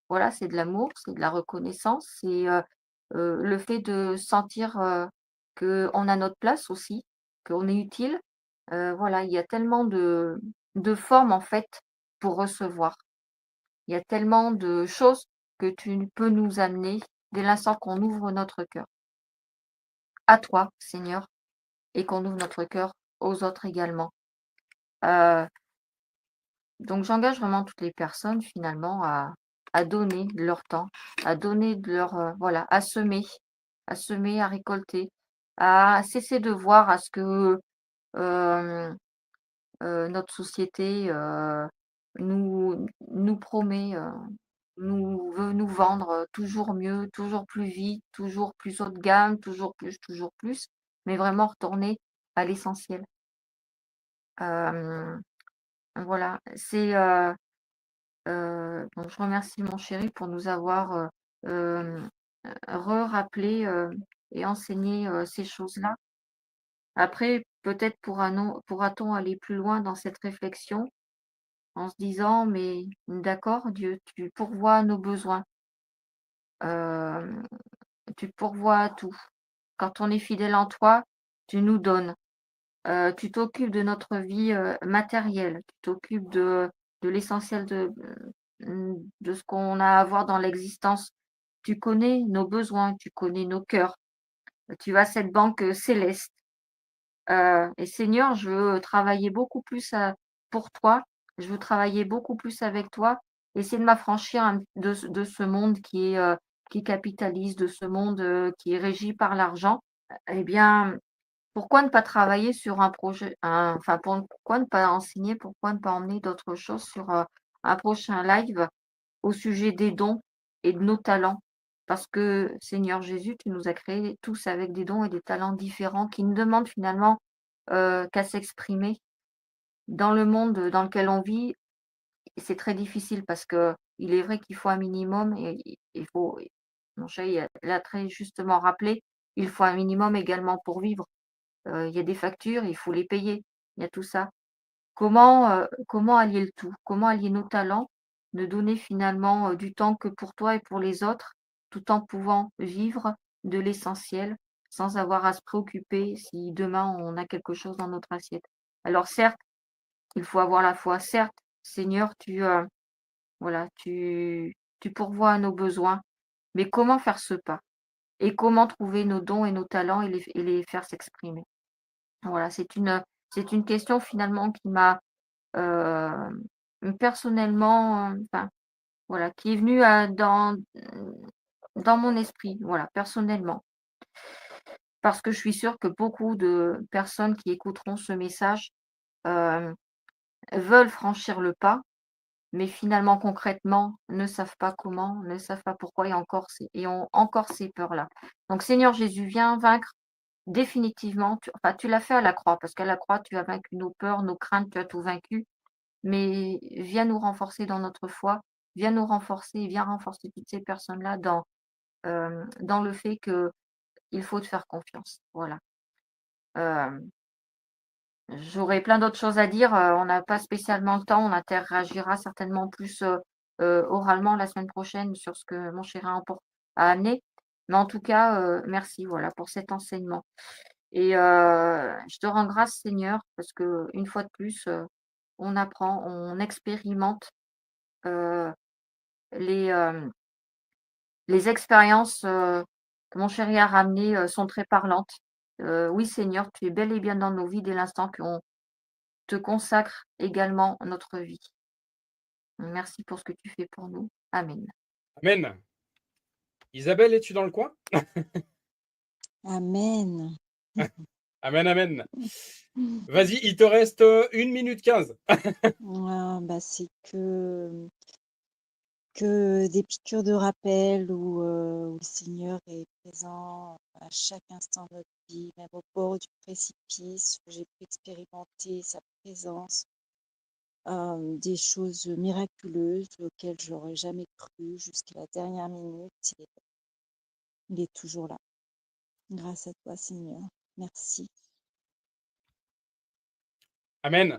voilà, c'est de l'amour, c'est de la reconnaissance, c'est, le fait de sentir, qu'on a notre place aussi, qu'on est utile. Voilà, il y a tellement de formes, en fait, pour recevoir. Il y a tellement de choses que tu peux nous amener dès l'instant qu'on ouvre notre cœur. À toi, Seigneur, et qu'on ouvre notre cœur aux autres également. Heu, donc j'engage vraiment toutes les personnes finalement à donner de leur temps, à donner de leur, voilà, à semer, à récolter, à cesser de voir à ce que, hem, notre société, nous promet, veut nous vendre, toujours mieux, toujours plus vite, toujours plus haut de gamme, toujours plus, mais vraiment retourner à l'essentiel. Hem, voilà, c'est, donc je remercie mon chéri pour nous avoir, rappelé et enseigné, ces choses-là. Après, peut-être pourra-t-on aller plus loin dans cette réflexion en se disant: «Mais d'accord Dieu, tu pourvois à nos besoins, hem, tu pourvois à tout. Quand on est fidèle en toi, tu nous donnes». Tu t'occupes de notre vie, matérielle, tu t'occupes de l'essentiel de ce qu'on a à avoir dans l'existence. Tu connais nos besoins, tu connais nos cœurs. Tu as cette banque, céleste. Et Seigneur, je veux travailler beaucoup plus, pour toi. Je veux travailler beaucoup plus avec toi, essayer de m'affranchir de ce monde qui capitalise, de ce monde, qui est régi par l'argent. Eh bien, pourquoi ne pas travailler sur un projet pourquoi ne pas enseigner, pourquoi ne pas emmener d'autres choses sur, un prochain live au sujet des dons et de nos talents? Parce que Seigneur Jésus, tu nous as créés tous avec des dons et des talents différents qui ne demandent finalement, qu'à s'exprimer. Dans le monde, dans lequel on vit, c'est très difficile parce qu'il il est vrai qu'il faut un minimum et il faut mon chéri l'a très justement rappelé, il faut un minimum également pour vivre. Il y a des factures, il faut les payer, il y a tout ça. Comment allier le tout? Comment allier nos talents, de donner finalement, du temps que pour toi et pour les autres, tout en pouvant vivre de l'essentiel, sans avoir à se préoccuper si demain on a quelque chose dans notre assiette. Alors certes, il faut avoir la foi. Certes, Seigneur, voilà, tu pourvois à nos besoins, mais comment faire ce pas? Et comment trouver nos dons et nos talents et les faire s'exprimer? Voilà, c'est une question finalement qui m'a, hem, personnellement, enfin, voilà, qui est venue dans mon esprit, voilà, personnellement. Parce que je suis sûre que beaucoup de personnes qui écouteront ce message, hem, veulent franchir le pas, mais finalement concrètement ne savent pas comment, ne savent pas pourquoi et ont encore ces peurs-là. Donc Seigneur Jésus, viens vaincre définitivement, tu l'as fait à la croix, parce qu'à la croix, tu as vaincu nos peurs, nos craintes, tu as tout vaincu, mais viens nous renforcer dans notre foi, viens nous renforcer, viens renforcer toutes ces personnes-là dans le fait qu'il faut te faire confiance. Voilà. Hem, J'aurais plein d'autres choses à dire, on n'a pas spécialement le temps, on interagira certainement plus, oralement la semaine prochaine sur ce que mon chéri a amené. Mais en tout cas, merci, voilà, pour cet enseignement. Et je te rends grâce Seigneur, parce que une fois de plus, on apprend, on expérimente, heu, les, les expériences, que mon chéri a ramenées, sont très parlantes. Oui Seigneur, tu es bel et bien dans nos vies dès l'instant qu'on te consacre également notre vie. Merci pour ce que tu fais pour nous. Amen. Amen. Isabelle, es-tu dans le coin? Amen. Amen, amen. Vas-y, il te reste 1 minute 15. C'est que des piqûres de rappel où le Seigneur est présent à chaque instant de notre vie, même au bord du précipice, où j'ai pu expérimenter sa présence, des choses miraculeuses auxquelles je n'aurais jamais cru jusqu'à la dernière minute. Et il est toujours là. Grâce à toi, Seigneur. Merci. Amen.